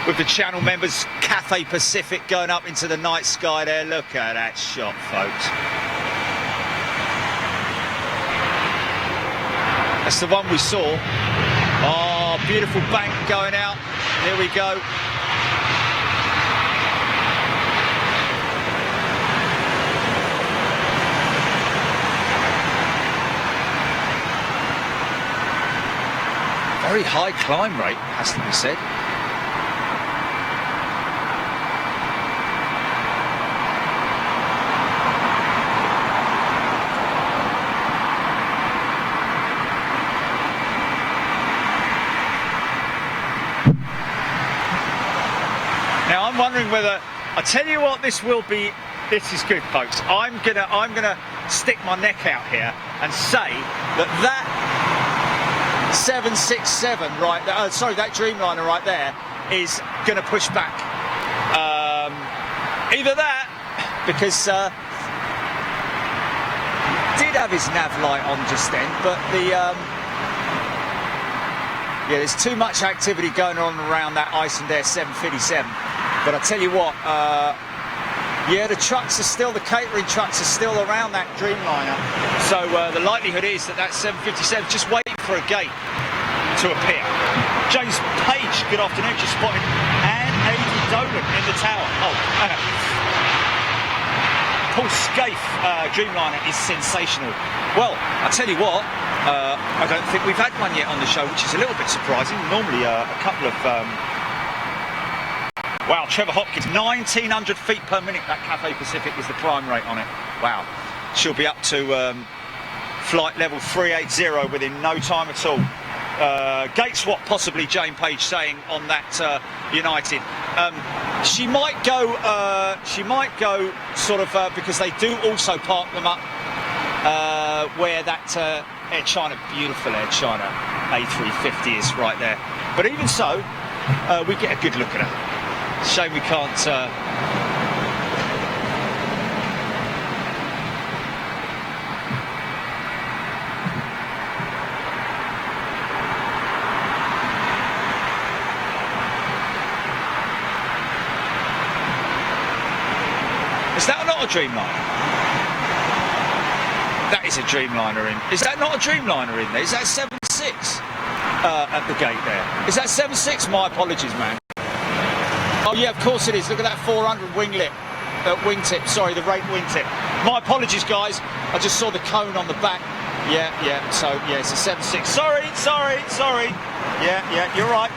[SPEAKER 1] with the channel members. Cathay Pacific going up into the night sky there. Look at that shot, folks. That's the one we saw. Oh, beautiful bank going out. Here we go. Very high climb rate, has to be said. Now I'm wondering whether, I tell you what, this will be. This is good, folks. I'm gonna stick my neck out here and say that 767 right there, sorry, that Dreamliner right there is going to push back. Either that, because did have his nav light on just then, but yeah, there's too much activity going on around that Icelandair 757. But I tell you what, yeah, the trucks are still, the catering trucks are still around that Dreamliner. So the likelihood is that 757 is just waiting for a gate to appear. James Page, good afternoon, just spotted Anne Ady Dolan in the tower. Oh, Paul Scaife, Dreamliner is sensational. Well, I tell you what, I don't think we've had one yet on the show, which is a little bit surprising. Normally a couple of... Wow, Trevor Hopkins, 1,900 feet per minute. That Cathay Pacific is the climb rate on it. Wow. She'll be up to flight level 380 within no time at all. Gate swap possibly, Jane Page saying on that United. She might go sort of, because they do also park them up where that Air China, beautiful Air China A350 is right there. But even so, we get a good look at her. Shame we can't Is that not a Dreamliner? That is a Dreamliner in. Is that not a Dreamliner in there? Is that 76 at the gate there? Is that 76? My apologies, man. Oh yeah, of course it is. Look at that 400 winglet, wingtip. Sorry, the rate wingtip. My apologies, guys. I just saw the cone on the back. Yeah. So yeah, it's a 76. Sorry. Yeah. You're right.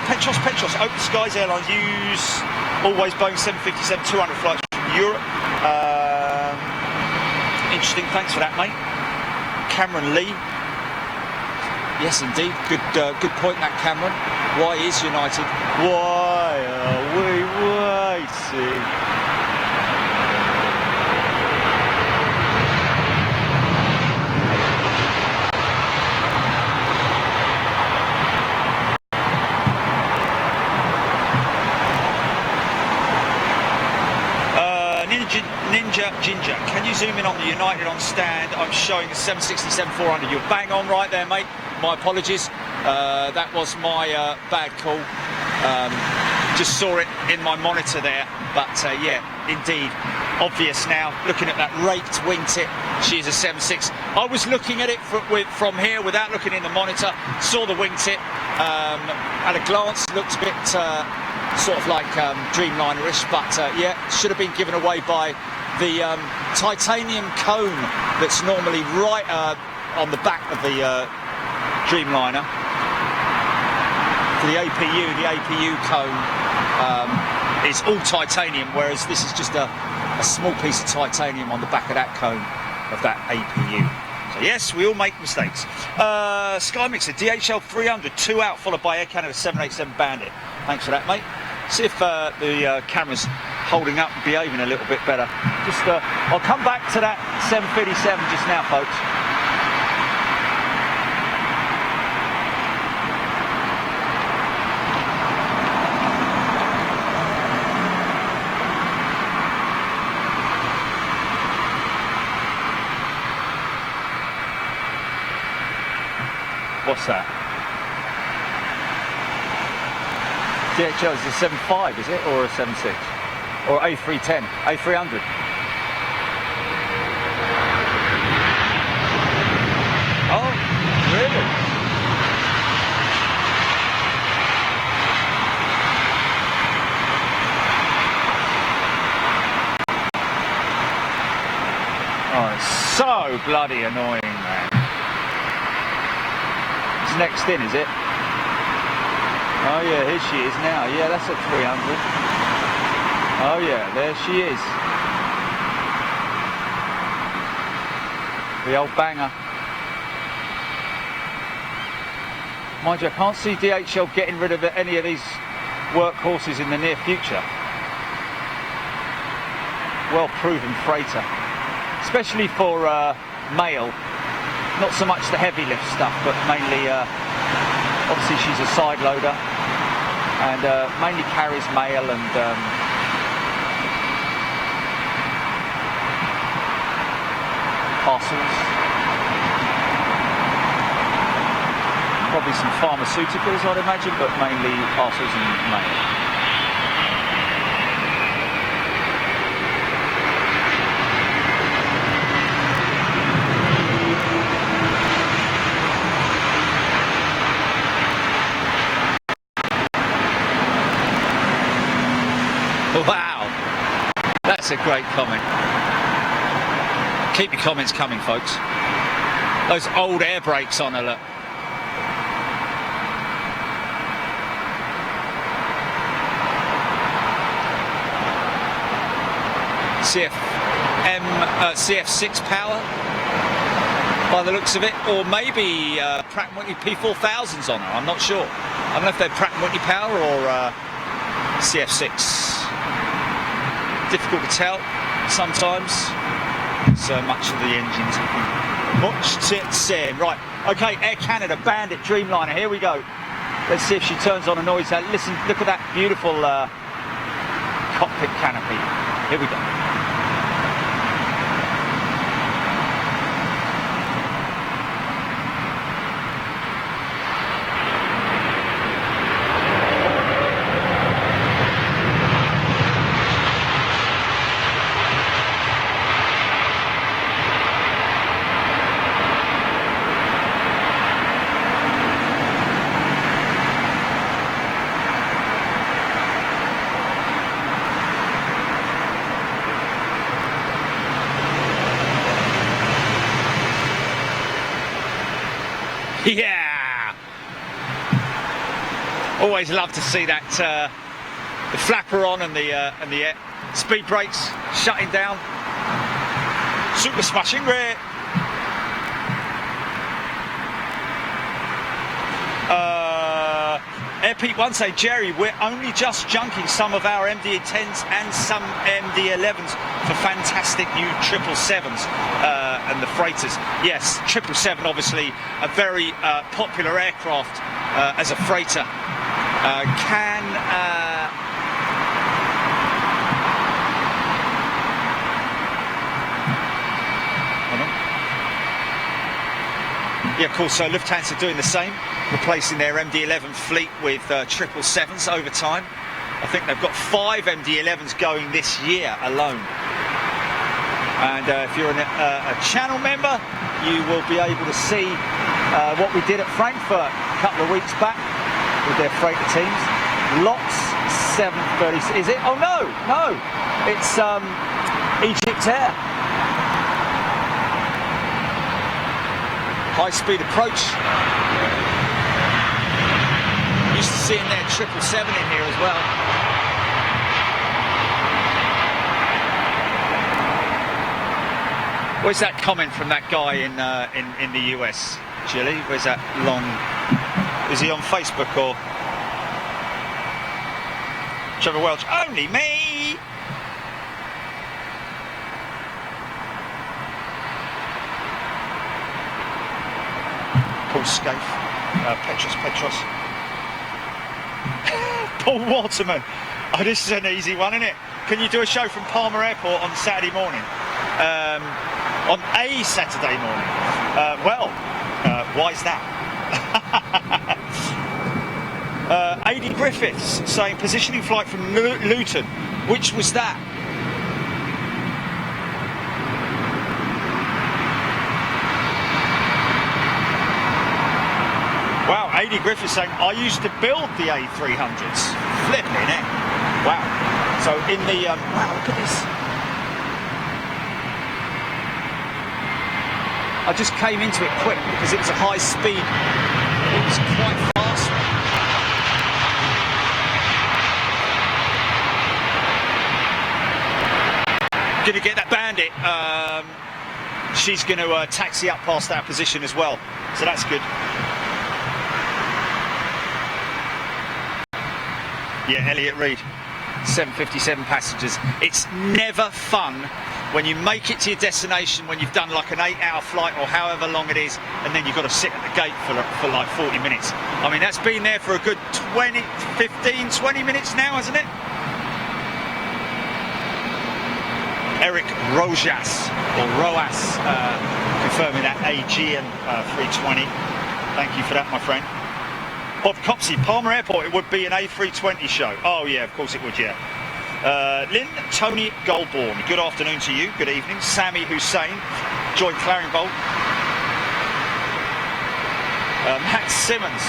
[SPEAKER 1] Petros. Open Skies Airlines use always Boeing 757 200 flights from Europe. Interesting. Thanks for that, mate. Cameron Lee. Yes, indeed. Good point, that Cameron. Why is United? Why are we waiting? Ninja Ginger, can you zoom in on the United on stand? I'm showing the 767-400. You're bang on right there, mate. My apologies. That was my bad call. Just saw it in my monitor there. But yeah, indeed, obvious now. Looking at that raked wingtip, she is a 76. I was looking at it from here without looking in the monitor. Saw the wingtip. At a glance, looked a bit sort of like Dreamliner-ish. But yeah, should have been given away by the titanium cone that's normally right on the back of the Dreamliner. for the APU cone is all titanium, whereas this is just a small piece of titanium on the back of that cone of that APU. So yes, we all make mistakes. Sky Mixer, DHL 300, 2 out, followed by Air Canada 787 Bandit. Thanks for that, mate. See if the camera's holding up and behaving a little bit better. Just, I'll come back to that 757 just now, folks. What's that? DHL is a 75, is it? Or a 76? Or A310? A300? Oh, really? Oh, it's so bloody annoying, man. Next in, is it? Oh yeah, here she is now. Yeah, that's at 300. Oh yeah, there she is. The old banger. Mind you, I can't see DHL getting rid of any of these workhorses in the near future. Well proven freighter, especially for mail. Not so much the heavy lift stuff, but mainly, obviously she's a side loader and mainly carries mail and parcels. Probably some pharmaceuticals, I'd imagine, but mainly parcels and mail. Wow, that's a great comment. Keep your comments coming, folks. Those old air brakes on, look. CF6 power, by the looks of it, or maybe Pratt & Whitney P4000s on her. I'm not sure. I don't know if they're Pratt & Whitney power or CF6. Difficult to tell sometimes. So much of the engines much saying. Right, okay, Air Canada Bandit Dreamliner, here we go. Let's see if she turns on a noise. Listen, look at that beautiful cockpit canopy. Here we go. Yeah! Always love to see that the flapper on and the speed brakes shutting down. Super smashing great. Air Pete 1 say, Jerry, we're only just junking some of our MD-10s and some MD-11s for fantastic new 777s and the freighters. Yes, 777 obviously a very popular aircraft as a freighter. Yeah, of course, so Lufthansa doing the same, replacing their MD-11 fleet with 777s over time. I think they've got 5 MD-11s going this year alone. And if you're a channel member, you will be able to see what we did at Frankfurt a couple of weeks back with their freighter teams. Lots 730s. Is it? Oh no, no, it's Egypt Air. High speed approach. used to seeing their 777 in here as well. Where's that comment from that guy in the US, Gilly? Where's that long? Is he on Facebook or? Trevor Welch, only me. Paul Scaife, Petros. Paul Waterman. Oh, this is an easy one, isn't it? Can you do a show from Palmer Airport on Saturday morning? On a Saturday morning? Why's that? A.D. Griffiths saying positioning flight from Luton. Which was that? Wow, A.D. Griffiths saying, I used to build the A300s. Flipping it. Wow. So in the, wow, look at this. I just came into it quick because it was a high speed. It was quite fast. Gonna get that Bandit. She's going to taxi up past our position as well. So that's good. Yeah, Elliot Reid, 757 passengers. It's never fun when you make it to your destination, when you've done like an 8-hour flight or however long it is, and then you've got to sit at the gate for like 40 minutes. I mean, that's been there for a good 15, 20 minutes now, hasn't it? Eric Rojas, confirming that Aegean 320. Thank you for that, my friend. Bob Copsey, Palmer Airport, it would be an A320 show. Oh yeah, of course it would, yeah. Lynn Tony Goldborn, good afternoon to you, good evening. Sammy Hussein, Joy Claringbolt. Matt Simmons.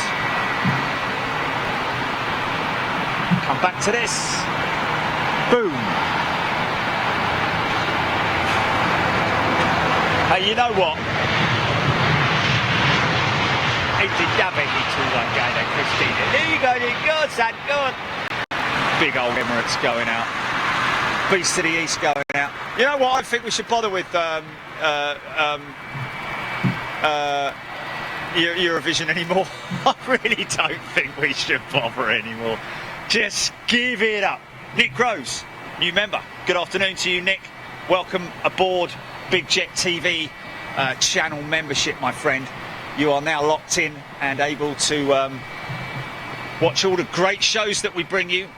[SPEAKER 1] Come back to this. Boom. Hey, you know what? Christina. There you go, good, son, good. Big old Emirates going out. Beast to the East going out. You know what? I think we should bother with Eurovision anymore. I really don't think we should bother anymore. Just give it up. Nick Groves, new member. Good afternoon to you, Nick. Welcome aboard Big Jet TV channel membership, my friend. You are now locked in and able to watch all the great shows that we bring you.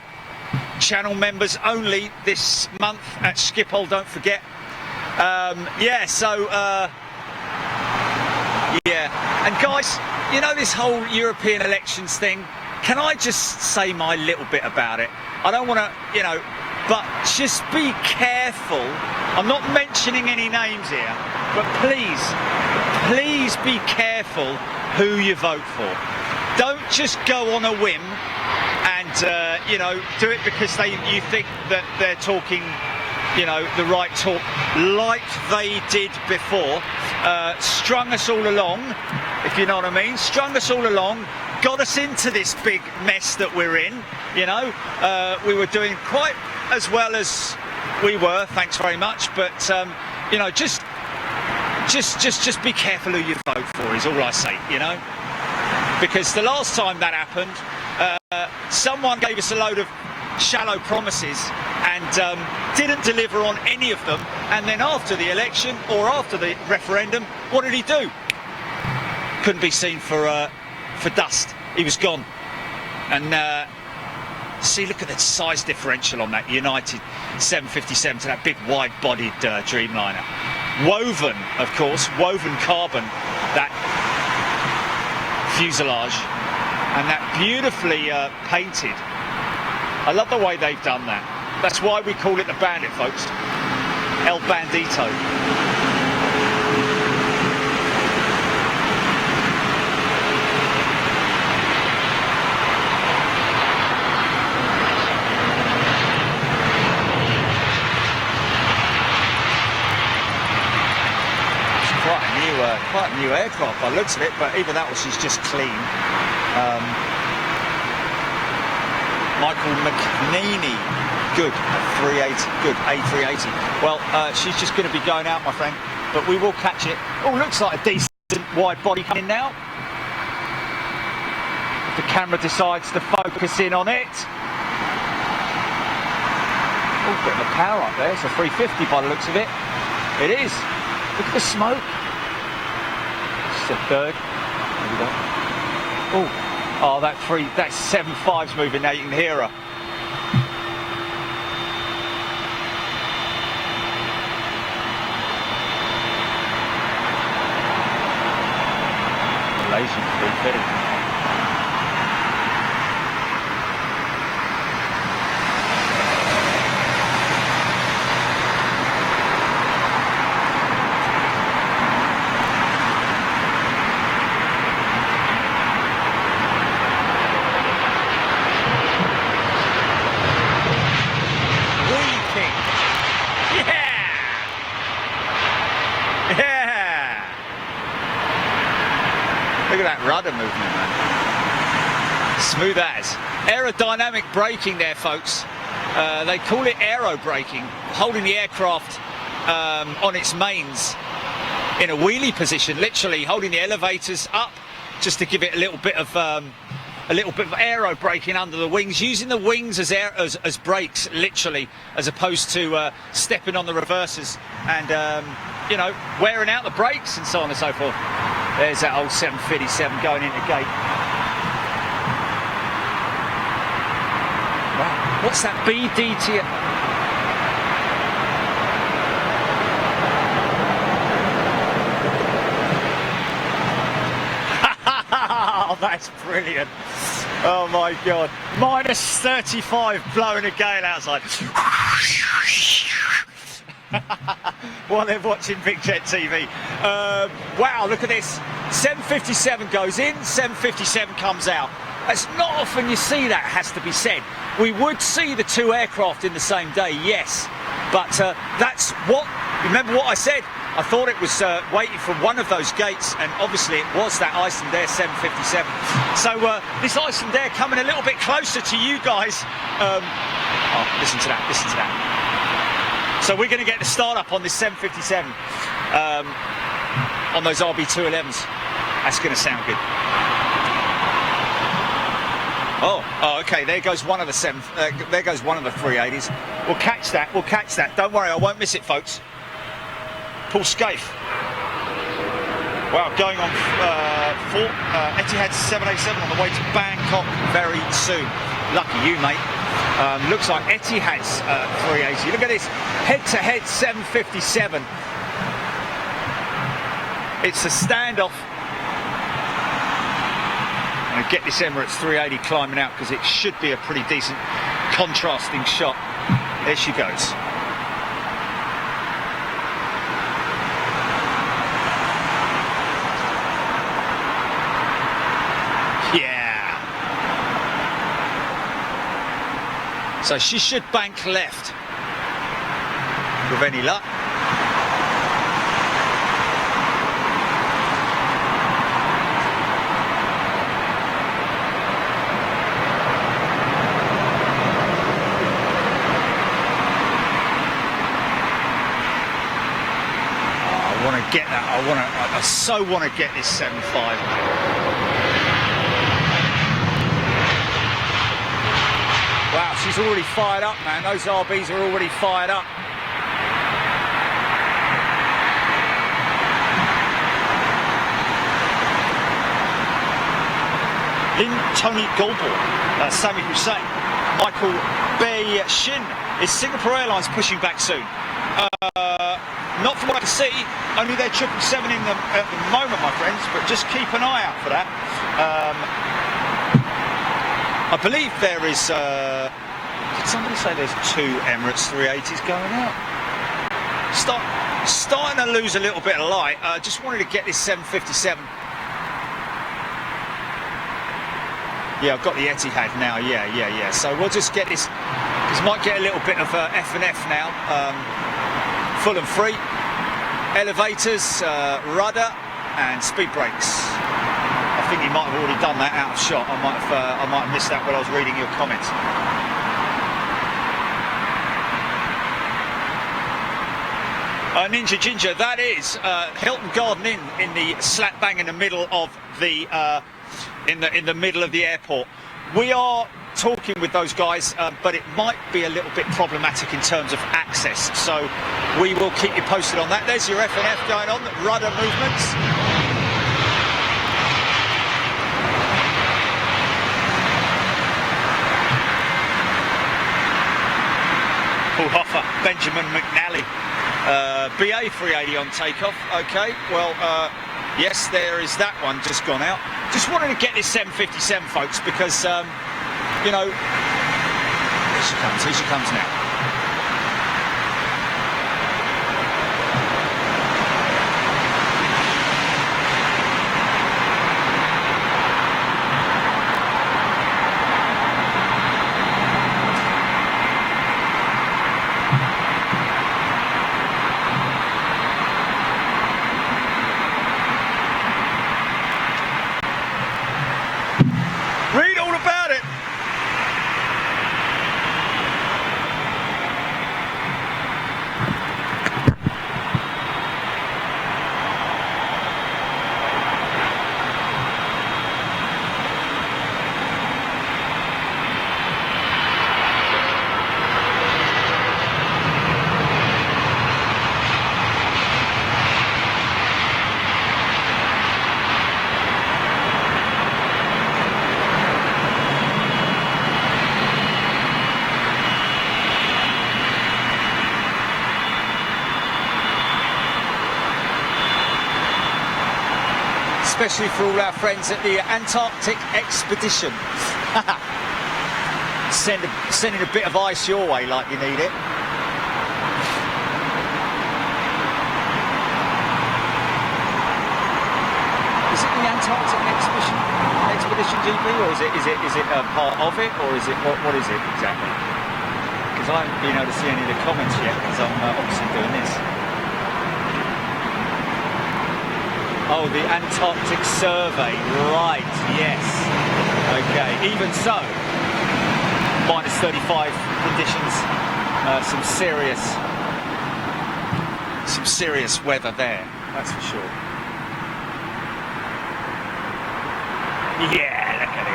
[SPEAKER 1] Channel members only this month at Schiphol, don't forget. Yeah. And guys, you know this whole European elections thing, can I just say my little bit about it? I don't want to, but just be careful. I'm not mentioning any names here, but please be careful who you vote for. Don't just go on a whim and do it because you think that they're talking the right talk, like they did before. Strung us all along, if you know what I mean. Strung us all along, got us into this big mess that we're in. We were doing quite as well as we were, thanks very much. But just be careful who you vote for is all I say. Because the last time that happened, someone gave us a load of shallow promises and didn't deliver on any of them, and then after the election or after the referendum, what did he do? Couldn't be seen for dust. He was gone. And see, look at the size differential on that United 757 to that big wide-bodied Dreamliner. Woven, of course, woven carbon, that fuselage, and that beautifully painted. I love the way they've done that. That's why we call it the Bandit, folks. El Bandito. It's quite a new aircraft by the looks of it, but even that was just clean. Michael McNeely. Good, 380, good, A380. Well, she's just going to be going out, my friend, but we will catch it. Oh, looks like a decent wide body coming now. The camera decides to focus in on it. Oh, bit of a power up there. It's a 350 by the looks of it. It is. Look at the smoke. It's a third. There we go. Oh, that 7.5's moving now. You can hear her. Malaysian 350. Look at that rudder movement, man. Smooth as. Aerodynamic braking there, folks. They call it aero braking, holding the aircraft on its mains in a wheelie position, literally holding the elevators up just to give it a little bit of aero braking under the wings, using the wings as brakes, literally, as opposed to stepping on the reversers and you know, wearing out the brakes and so on and so forth. There's that old 757 going into gate. Wow, what's that BDT? Oh, that's brilliant. Oh my God. Minus 35, blowing a gale outside. While they're watching Big Jet TV. Wow, look at this. 757 goes in, 757 comes out. It's not often you see that, has to be said. We would see the two aircraft in the same day, yes. But that's what, remember what I said? I thought it was waiting for one of those gates, and obviously it was that Icelandair 757. So this Icelandair coming a little bit closer to you guys. Oh, listen to that, listen to that. So we're going to get the start up on this 757 on those RB211s. That's going to sound good. Oh, okay. There goes one of the there goes one of the 380s. We'll catch that. We'll catch that. Don't worry, I won't miss it, folks. Paul Scaife. Wow, going on Etihad 787 on the way to Bangkok very soon. Lucky you, mate. Looks like Etihad's 380. Look at this, head-to-head 757. It's a standoff. I'm going to get this Emirates 380 climbing out because it should be a pretty decent contrasting shot. There she goes. Yeah. So she should bank left with any luck. Get that. I so want to get this 7.5. Wow, she's already fired up, man. Those RBs are already fired up. Lin Tony Goldborn, Sami Hussein, Michael Bay Shin. Is Singapore Airlines pushing back soon? Not from what I can see, only their 777 in them at the moment, my friends, but just keep an eye out for that. I believe there is, did somebody say there's 2 Emirates 380s going out? Starting to lose a little bit of light. Just wanted to get this 757. Yeah, I've got the Etihad now, yeah. So we'll just get this, this might get a little bit of F&F now. Full and free, elevators, rudder and speed brakes. I think you might have already done that out of shot. I might have missed that when I was reading your comments. Ninja Ginger, that is Hilton Garden Inn in the slap bang in the middle of the in the middle of the airport. We are talking with those guys, but it might be a little bit problematic in terms of access. So we will keep you posted on that. There's your F&F going on, rudder movements. Paul Hoffer, Benjamin McNally, BA 380 on takeoff. Okay, well, yes, there is that one just gone out. Just wanted to get this 757, folks, because, you know, here she comes now. Read all about it. Especially for all our friends at the Antarctic Expedition. Sending a bit of ice your way like you need it. Is it the Antarctic Expedition GP, or is it a part of it, or is it what is it exactly? Because I haven't been able to see any of the comments yet, because I'm obviously doing this. Oh, the Antarctic Survey, right, yes. Okay, even so, minus 35 conditions, some serious weather there, that's for sure. Yeah, look at it.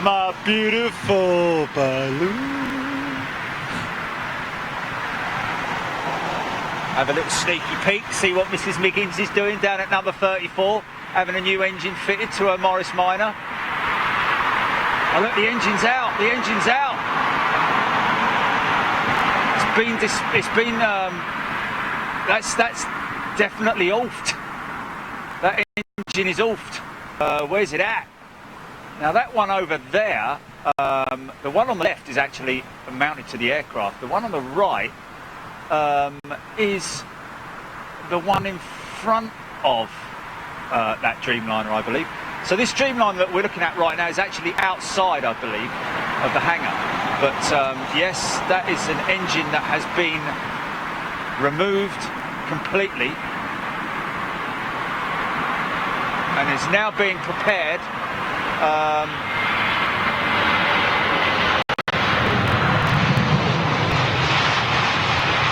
[SPEAKER 1] My beautiful balloon. Have a little sneaky peek, see what Mrs. Miggins is doing down at number 34, having a new engine fitted to her Morris Minor. Oh look, the engine's out, that's definitely oofed. That engine is oofed. Where's it at? Now that one over there, the one on the left is actually mounted to the aircraft. The one on the right is the one in front of that Dreamliner, I believe. So this Dreamliner that we're looking at right now is actually outside, I believe, of the hangar. But yes, that is an engine that has been removed completely and is now being prepared.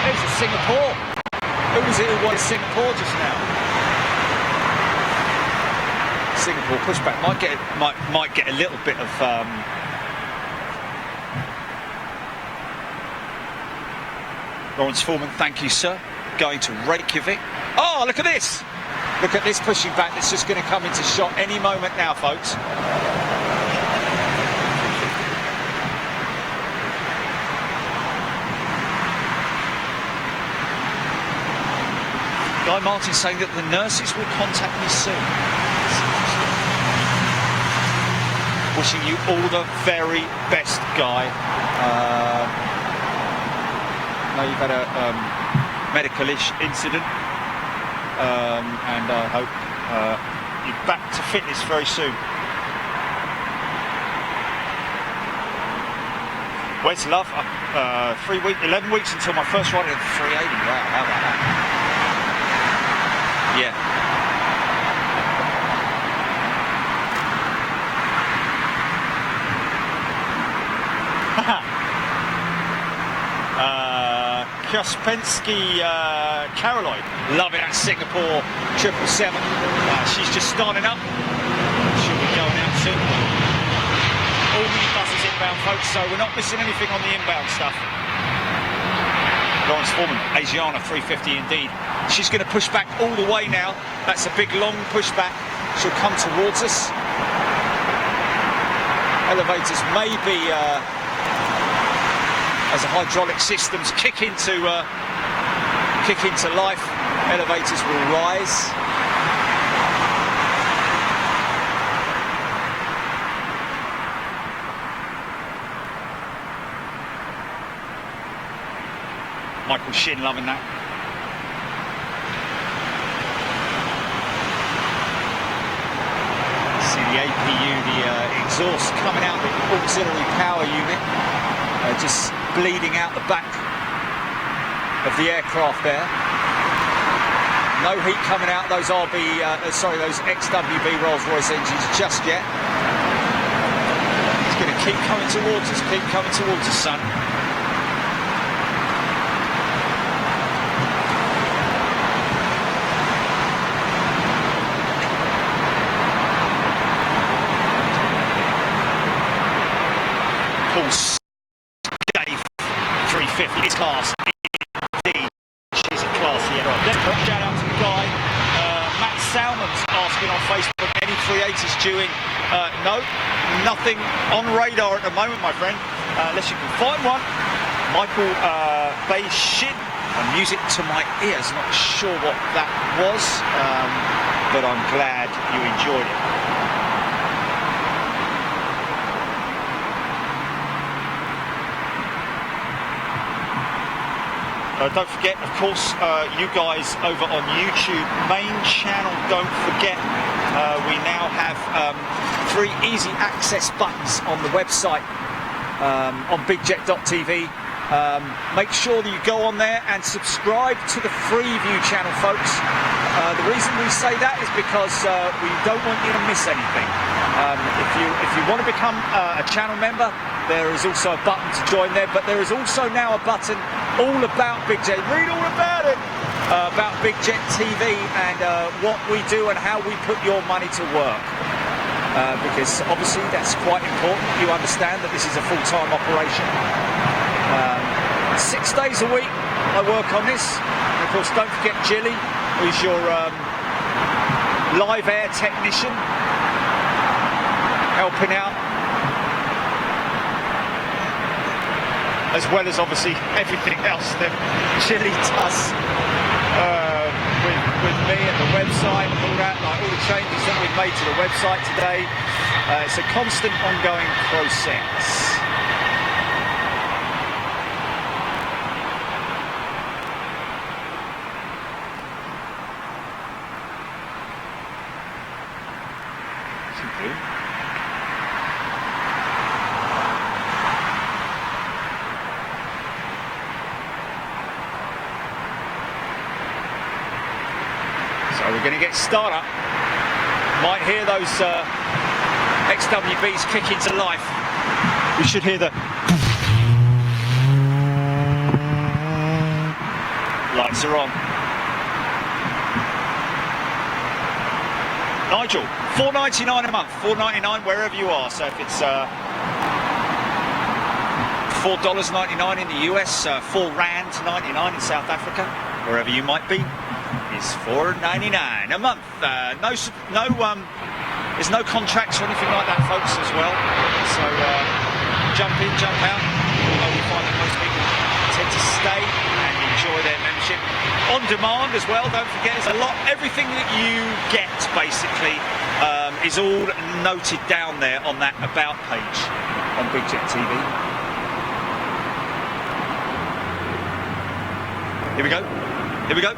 [SPEAKER 1] There's Singapore. Who was it who wanted Singapore just now? Singapore pushback might get a little bit of Lawrence Foreman, thank you, sir. Going to Reykjavik. Oh, look at this! Look at this pushing back that's just going to come into shot any moment now, folks. Guy Martin saying that the nurses will contact me soon. Wishing you all the very best, Guy. I know you've had a medical-ish incident. And I hope you back to fitness very soon. Where's love? 11 weeks until my first ride at 380. Wow, how about that? Yeah. Kospensky Caroline, loving that Singapore 777. She's just starting up. She'll be going out soon. All minibuses inbound, folks, so we're not missing anything on the inbound stuff. Lawrence Foreman, Asiana 350 indeed. She's going to push back all the way now. That's a big long push back. She'll come towards us. Elevators may be as the hydraulic systems kick into life, elevators will rise. Michael Shin loving that. See the APU, the exhaust coming out of the auxiliary power unit, just bleeding out the back of the aircraft there. No heat coming out those those XWB Rolls-Royce engines just yet. It's going to keep coming towards us, son. Pulse. 350, it's class indeed. She's a classy aircraft. Shout out to the guy. Matt Salmon's asking on Facebook, any 380s due in? No, nothing on radar at the moment, my friend, unless you can find one. Michael Bayshin, music to my ears, not sure what that was, but I'm glad you enjoyed it. Don't forget, of course, you guys over on YouTube, main channel, don't forget, we now have 3 easy access buttons on the website, on bigjet.tv. Make sure that you go on there and subscribe to the Freeview channel, folks. The reason we say that is because we don't want you to miss anything. If you want to become a channel member, there is also a button to join there, but there is also now a button all about BigJet. Read all about it, about BigJet TV and what we do and how we put your money to work. Because obviously that's quite important. You understand that this is a full-time operation. 6 days a week I work on this. And of course, don't forget Jilly, who's your live air technician, helping out, as well as obviously everything else that Jilly does with me and the website and all that, like all the changes that we've made to the website today. It's a constant ongoing process. So we're going to get started. Might hear those XWBs kick into life. We should hear the lights are on. Nigel, $4.99 a month, $4.99 wherever you are. So if it's $4.99 in the US, R4.99 in South Africa, wherever you might be, is $4.99 a month. There's no contracts or anything like that, folks, as well. So jump in, jump out. Although we find that most people tend to stay and enjoy their membership on demand as well. Don't forget, there's a lot. Everything that you get basically is all noted down there on that about page on BigJet TV. Here we go. Here we go.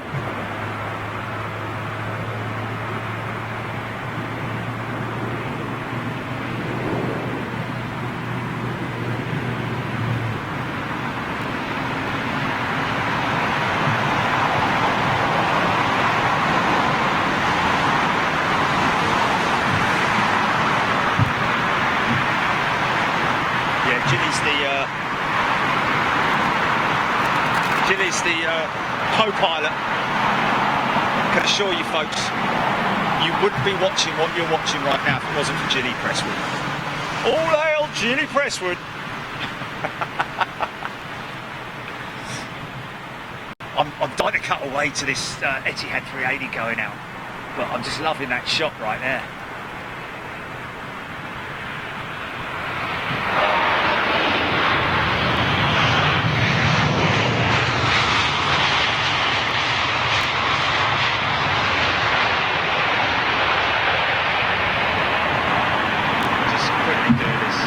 [SPEAKER 1] is the co-pilot. I can assure you folks, you wouldn't be watching what you're watching right now if it wasn't for Ginny Presswood. All hail Ginny Presswood! I'm dying to cut away to this Etihad 380 going out, but I'm just loving that shot right there. Just quickly do this.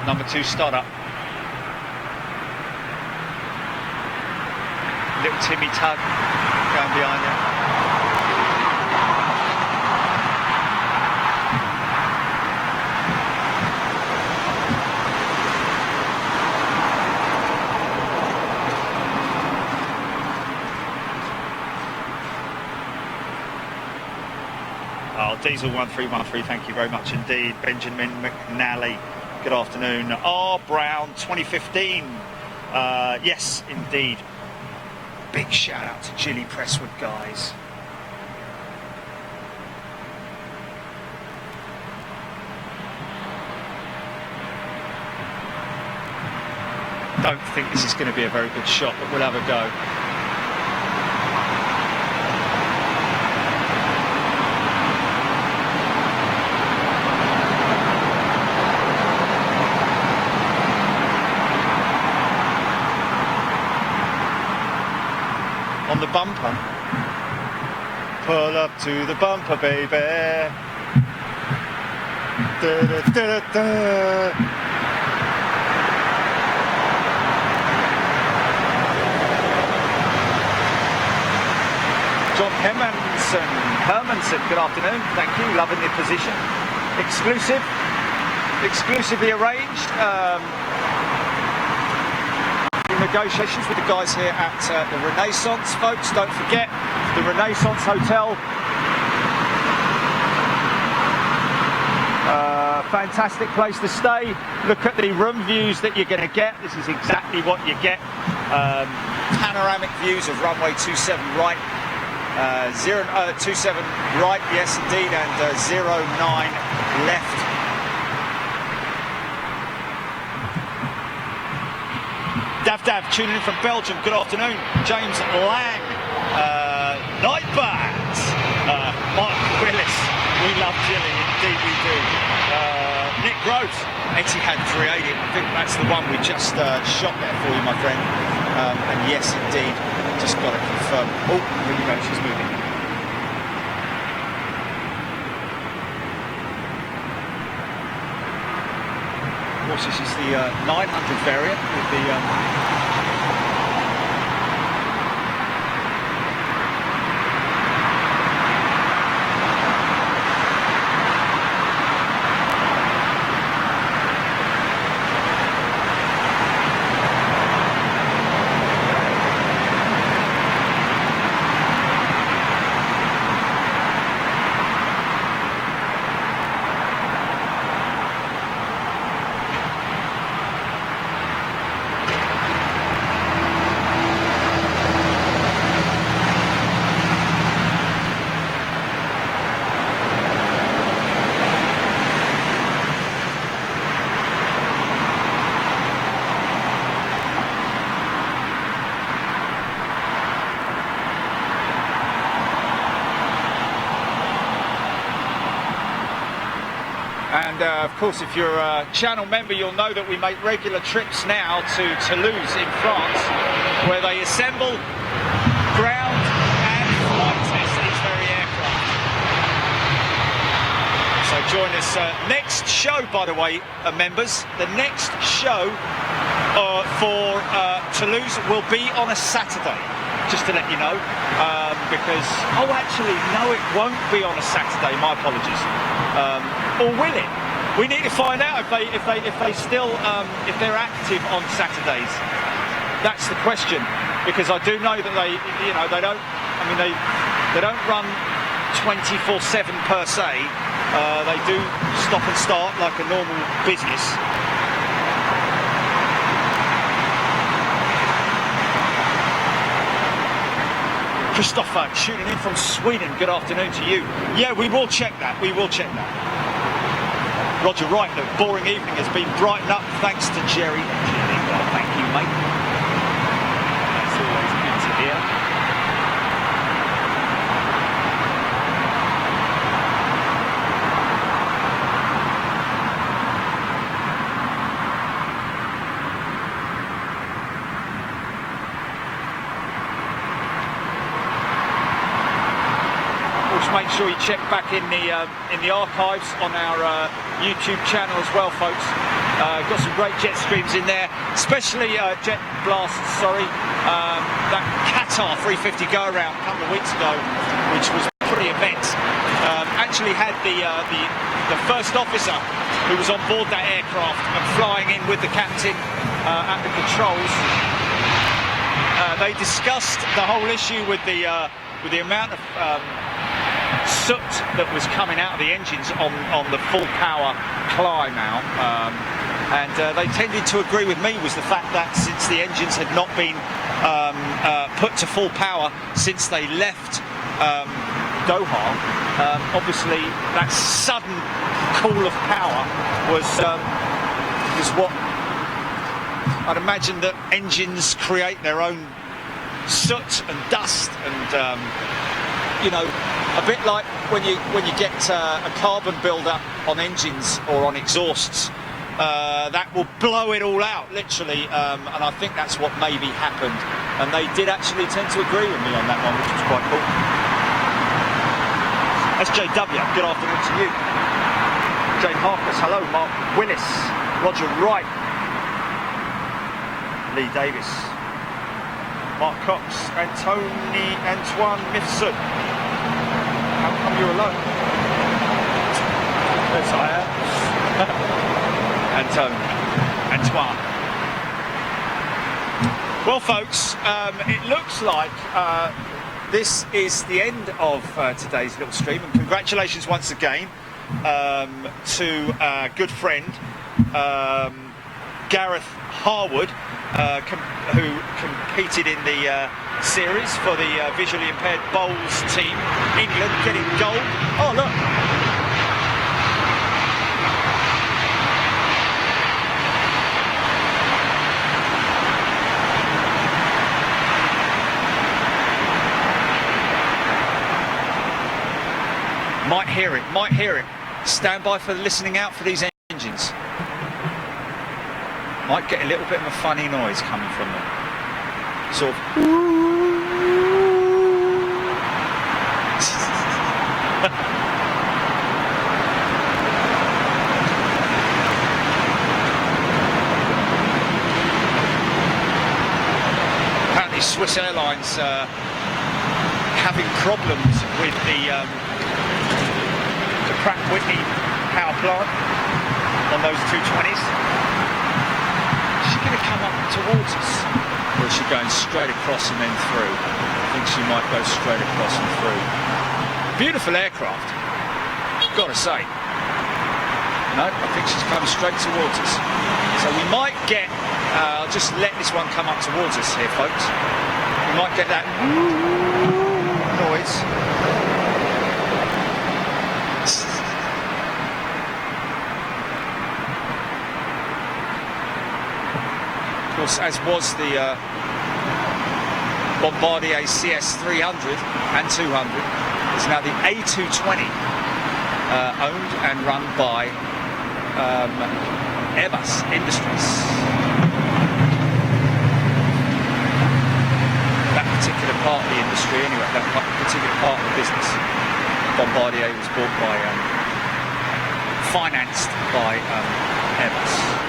[SPEAKER 1] Number 2 startup. Little Timmy Tug going behind there. Oh, Diesel 1313, thank you very much indeed. Benjamin McNally. Good afternoon. R. Brown 2015. Yes, indeed. Big shout out to Ginny Presswood, guys. Don't think this is going to be a very good shot, but we'll have a go. On the bumper, pull up to the bumper, baby. Da, da, da, da. John Hermanson, good afternoon. Thank you. Loving the position. Exclusively arranged. Negotiations with the guys here at the Renaissance, folks. Don't forget the Renaissance Hotel. Fantastic place to stay. Look at the room views that you're going to get. This is exactly what you get. Panoramic views of runway 27 right, 27 right, yes indeed, and 09 left. Dav, tuning in from Belgium, good afternoon. James Lang, Nightbat, Mark Willis, we love Gilly, indeed we do. Nick Groves, Etihad 380, I think that's the one we just shot there for you, my friend. And yes, indeed, just got to confirm. Oh, here we go, she's moving. Of course, this is the 900 variant with the of course, if you're a channel member, you'll know that we make regular trips now to Toulouse in France, where they assemble, ground and flight test these very aircraft. So join us. Next show, by the way, members, the next show for Toulouse will be on a Saturday, just to let you know, because, oh actually, no, it won't be on a Saturday, my apologies. Or will it? We need to find out if they still if they're active on Saturdays. That's the question, because I do know that they don't run 24/7 per se. They do stop and start like a normal business. Christopher tuning in from Sweden. Good afternoon to you. Yeah, we will check that. We will check that. Roger Wright, the boring evening has been brightened up thanks to Jerry. Well, thank you, mate. That's always good to hear. Make sure you check back in the archives on our YouTube channel as well, folks. Got some great jet streams in there, especially Jet Blast. Sorry, that Qatar 350 go around a couple of weeks ago, which was pretty immense. Actually had the first officer who was on board that aircraft and flying in with the captain at the controls. They discussed the whole issue with the amount of soot that was coming out of the engines on the full power climb out, and they tended to agree with me was the fact that since the engines had not been put to full power since they left Doha, obviously that sudden call of power was what I'd imagine that engines create their own soot and dust and you know, a bit like when you get a carbon build-up on engines or on exhausts, that will blow it all out, literally, and I think that's what maybe happened. And they did actually tend to agree with me on that one, which was quite cool. SJW, good afternoon to you. Jane Harkness, hello. Mark Willis, Roger Wright, Lee Davis, Mark Cox, Antoine Mifsud. How come you're alone? Yes, I am. Antoine. Well, folks, it looks like this is the end of today's little stream, and congratulations once again to our good friend Gareth Harwood, who competed in the series for the visually impaired bowls team, England, getting gold. Oh, look. Might hear it. Stand by for listening out for these engines. Might get a little bit of a funny noise coming from them. Sort of. Apparently Swiss Airlines having problems with the Pratt & Whitney power plant on those 220s. Is she going to come up towards us? Or is she going straight across and then through? I think she might go straight across and through. Beautiful aircraft, gotta say. No, I think she's coming straight towards us. So we might get, I'll just let this one come up towards us here, folks. We might get that noise. Of course, as was the Bombardier CS300 and 200, is now the A220, owned and run by Airbus Industries. That particular part of the industry, anyway, that particular part of the business, Bombardier was bought by, financed by Airbus.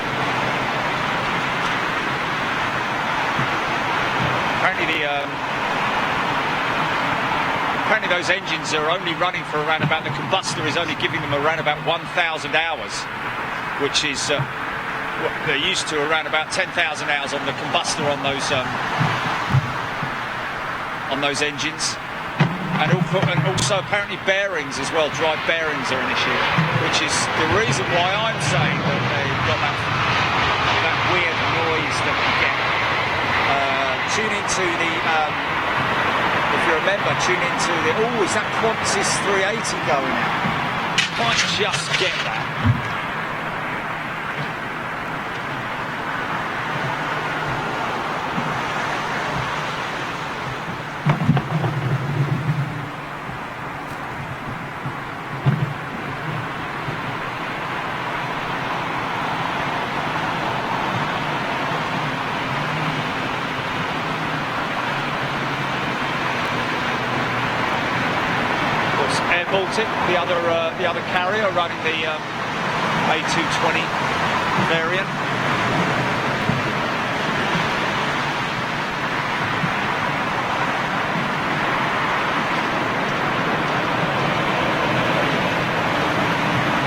[SPEAKER 1] Apparently those engines are only running for around about, the combustor is only giving them around about 1,000 hours, which is what they're used to, around about 10,000 hours on the combustor on those engines. And also apparently bearings as well, drive bearings are an issue, which is the reason why I'm saying that they've got that weird noise that we get. Tune into the, if you remember, tune into the, oh, is that Qantas 380 going out? Can't just get that. Baltic, the other carrier running the A220 variant.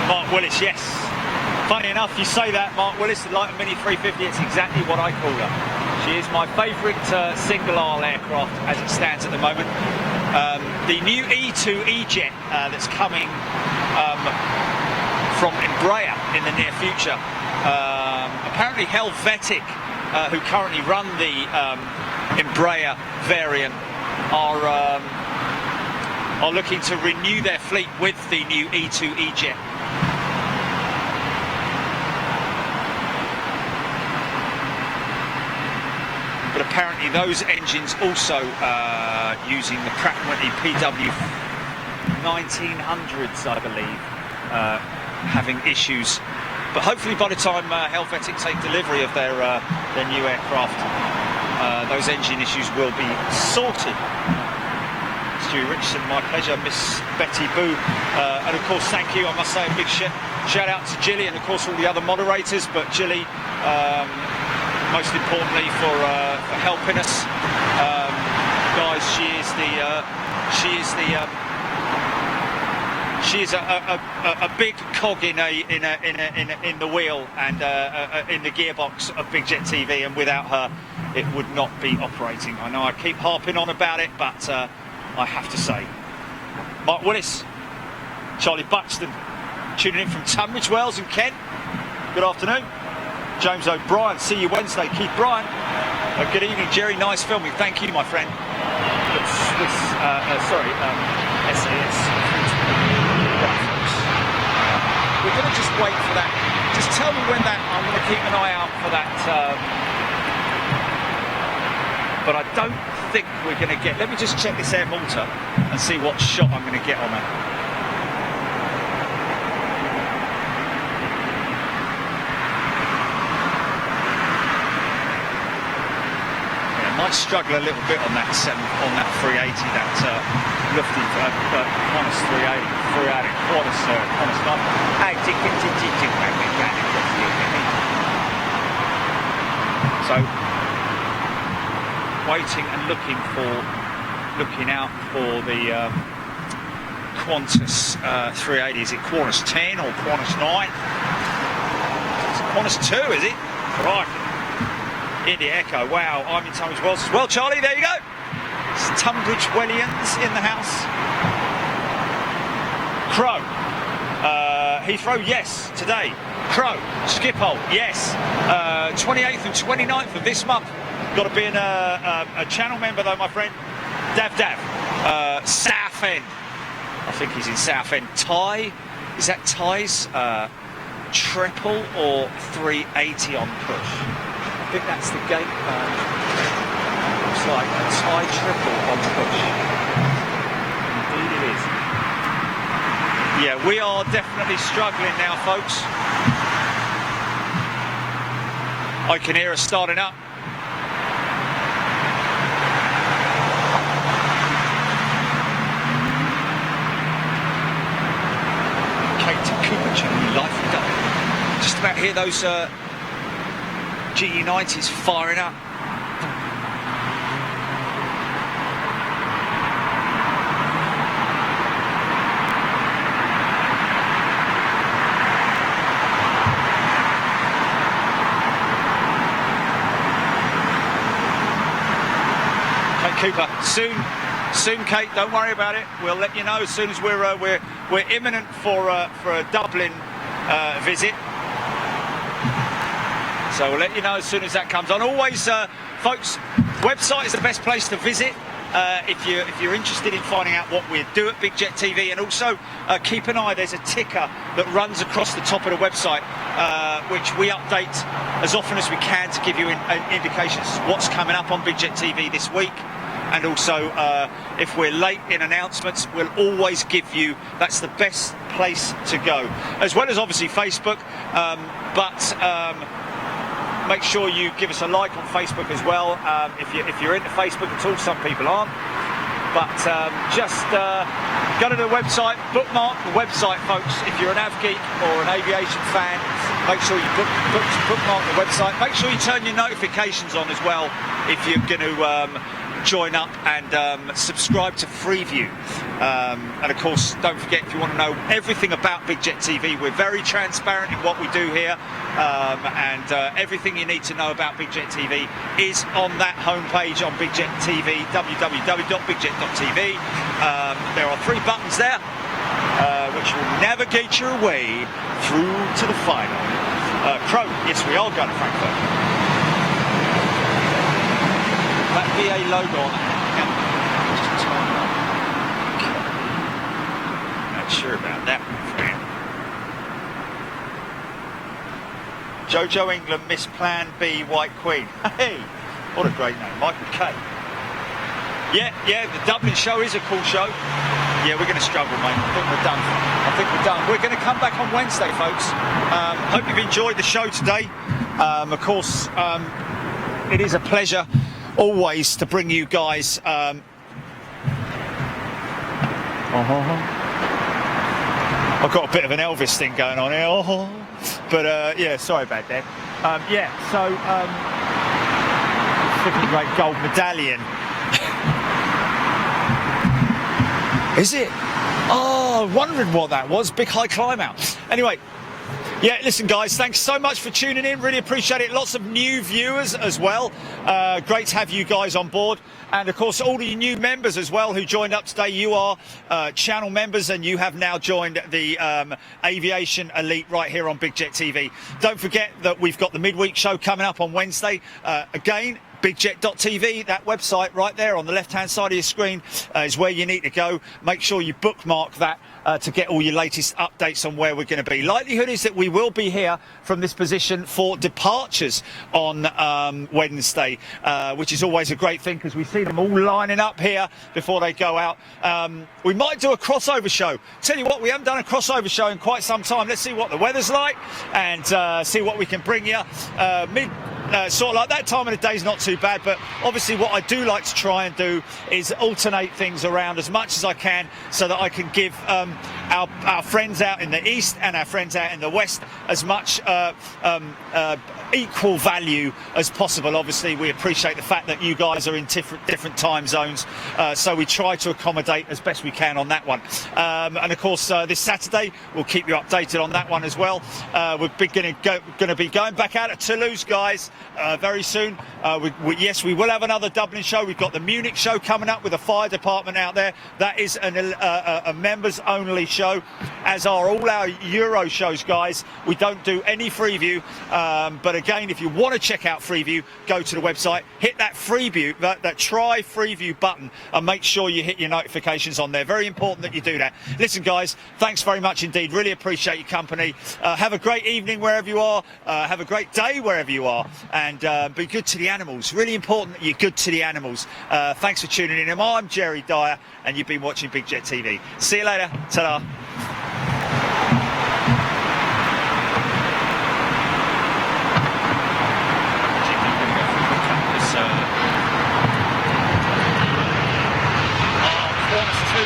[SPEAKER 1] Mark Willis, yes. Funny enough, you say that, Mark Willis, like a Mini 350, it's exactly what I call her. She is my favourite single-aisle aircraft as it stands at the moment. The new E2 E-Jet that's coming from Embraer in the near future. Apparently Helvetic, who currently run the Embraer variant, are looking to renew their fleet with the new E2 E-Jet. But apparently those engines also using the Pratt & Whitney PW1900s, I believe, having issues. But hopefully by the time Helvetic take delivery of their new aircraft, those engine issues will be sorted. Stu Richardson, my pleasure. Miss Betty Boo, and of course thank you, I must say a big shout out to Gilly and of course all the other moderators, but Gilly most importantly for helping us, guys. She is a big cog in the wheel and in the gearbox of Big Jet TV, and without her it would not be operating. I know I keep harping on about it, but I have to say, Mark Willis, Charlie Buxton tuning in from Tunbridge Wells in Kent, good afternoon. James O'Brien, see you Wednesday. Keith Bryan, good evening. Jerry, nice filming. Thank you, my friend. SAS. We're going to just wait for that. Just tell me when that. I'm going to keep an eye out for that. But I don't think we're going to get. Let me just check this Air Malta and see what shot I'm going to get on that. Might struggle a little bit on that 380, that lofty Qantas 380, Qantas 9. So waiting and looking out for the Qantas 380. Is it Qantas 10 or Qantas 9? It's Qantas 2, is it? Right. India Echo, wow, I'm in Tunbridge Wells as well. Charlie, there you go. It's Tunbridge Wellians in the house. Crow. Heathrow, yes, today. Crow. Schiphol, yes. 28th and 29th of this month. Got to be a channel member though, my friend. Dav. Southend. I think he's in Southend. Thai. Is that Thai's triple or 380 on push? I think that's the gate. Looks like a Thai triple on the push. Indeed it is. Yeah, we are definitely struggling now, folks. I can hear us starting up. Kate Cooper, Charlie, life and death. Just about hear those GE90s firing up. Kate Cooper, soon Soon, Kate. Don't worry about it. We'll let you know as soon as we're imminent for a Dublin visit. So we'll let you know as soon as that comes on. Always, folks, website is the best place to visit if you're interested in finding out what we do at Big Jet TV, and also keep an eye. There's a ticker that runs across the top of the website, which we update as often as we can to give you indications what's coming up on Big Jet TV this week. And also, if we're late in announcements, we'll always give you, that's the best place to go. As well as obviously Facebook, make sure you give us a like on Facebook as well. If you're into Facebook at all, some people aren't. But just go to the website, bookmark the website, folks. If you're an av geek or an aviation fan, make sure you bookmark the website. Make sure you turn your notifications on as well if you're going to join up and subscribe to Freeview. And of course, don't forget, if you want to know everything about Big Jet TV, we're very transparent in what we do here, and everything you need to know about Big Jet TV is on that homepage on Big Jet TV, www.bigjet.tv. There are 3 buttons there which will navigate your way through to the final. Crow, yes, we are going to Frankfurt. That BA logo on that. Okay. Not sure about that one, friend. Jojo England, Miss Plan B, White Queen. Hey, what a great name, Michael K. Yeah, the Dublin show is a cool show. Yeah, we're going to struggle, mate. I think we're done. We're going to come back on Wednesday, folks. Hope you've enjoyed the show today. Of course, it is a pleasure always to bring you guys I've got a bit of an Elvis thing going on here, but yeah, sorry about that. Flipping great gold medallion. Is it? Oh, wondering what that was. Big high climb out. Anyway, yeah, listen, guys, thanks so much for tuning in. Really appreciate it. Lots of new viewers as well. Great to have you guys on board. And, of course, all the new members as well who joined up today. You are channel members, and you have now joined the Aviation Elite right here on Big Jet TV. Don't forget that we've got the midweek show coming up on Wednesday. Again, bigjet.tv, that website right there on the left-hand side of your screen is where you need to go. Make sure you bookmark that to get all your latest updates on where we're going to be. Likelihood is that we will be here from this position for departures on Wednesday, which is always a great thing because we see them all lining up here before they go out. We might do a crossover show. Tell you what, we haven't done a crossover show in quite some time. Let's see what the weather's like and see what we can bring you. Sort of like that time of the day is not too bad, but obviously what I do like to try and do is alternate things around as much as I can so that I can give our friends out in the east and our friends out in the west as much equal value as possible. Obviously we appreciate the fact that you guys are in different time zones, so we try to accommodate as best we can on that one. And of course this Saturday we'll keep you updated on that one as well. We're going to be going back out at Toulouse, guys, very soon. Yes, we will have another Dublin show. We've got the Munich show coming up with the fire department out there. That is a members only show, as are all our Euro shows, guys. We don't do any Freeview, but again, if you want to check out Freeview, go to the website, hit that Freeview, that try Freeview button, and make sure you hit your notifications on there. Very important that you do that. Listen, guys, thanks very much indeed. Really appreciate your company. Have a great evening wherever you are. Have a great day wherever you are, and be good to the animals. Really important that you're good to the animals. Thanks for tuning in. I'm Jerry Dyer, and you've been watching Big Jet TV. See you later. Ta-da.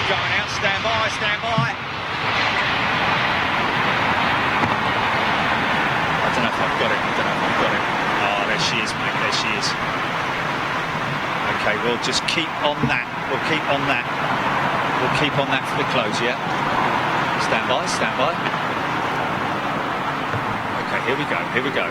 [SPEAKER 1] Going out, stand by, stand by. I don't know if I've got it, Oh, there she is, mate, there she is. Okay, we'll just keep on that, we'll keep on that for the close, yeah? Stand by, stand by. Okay, here we go,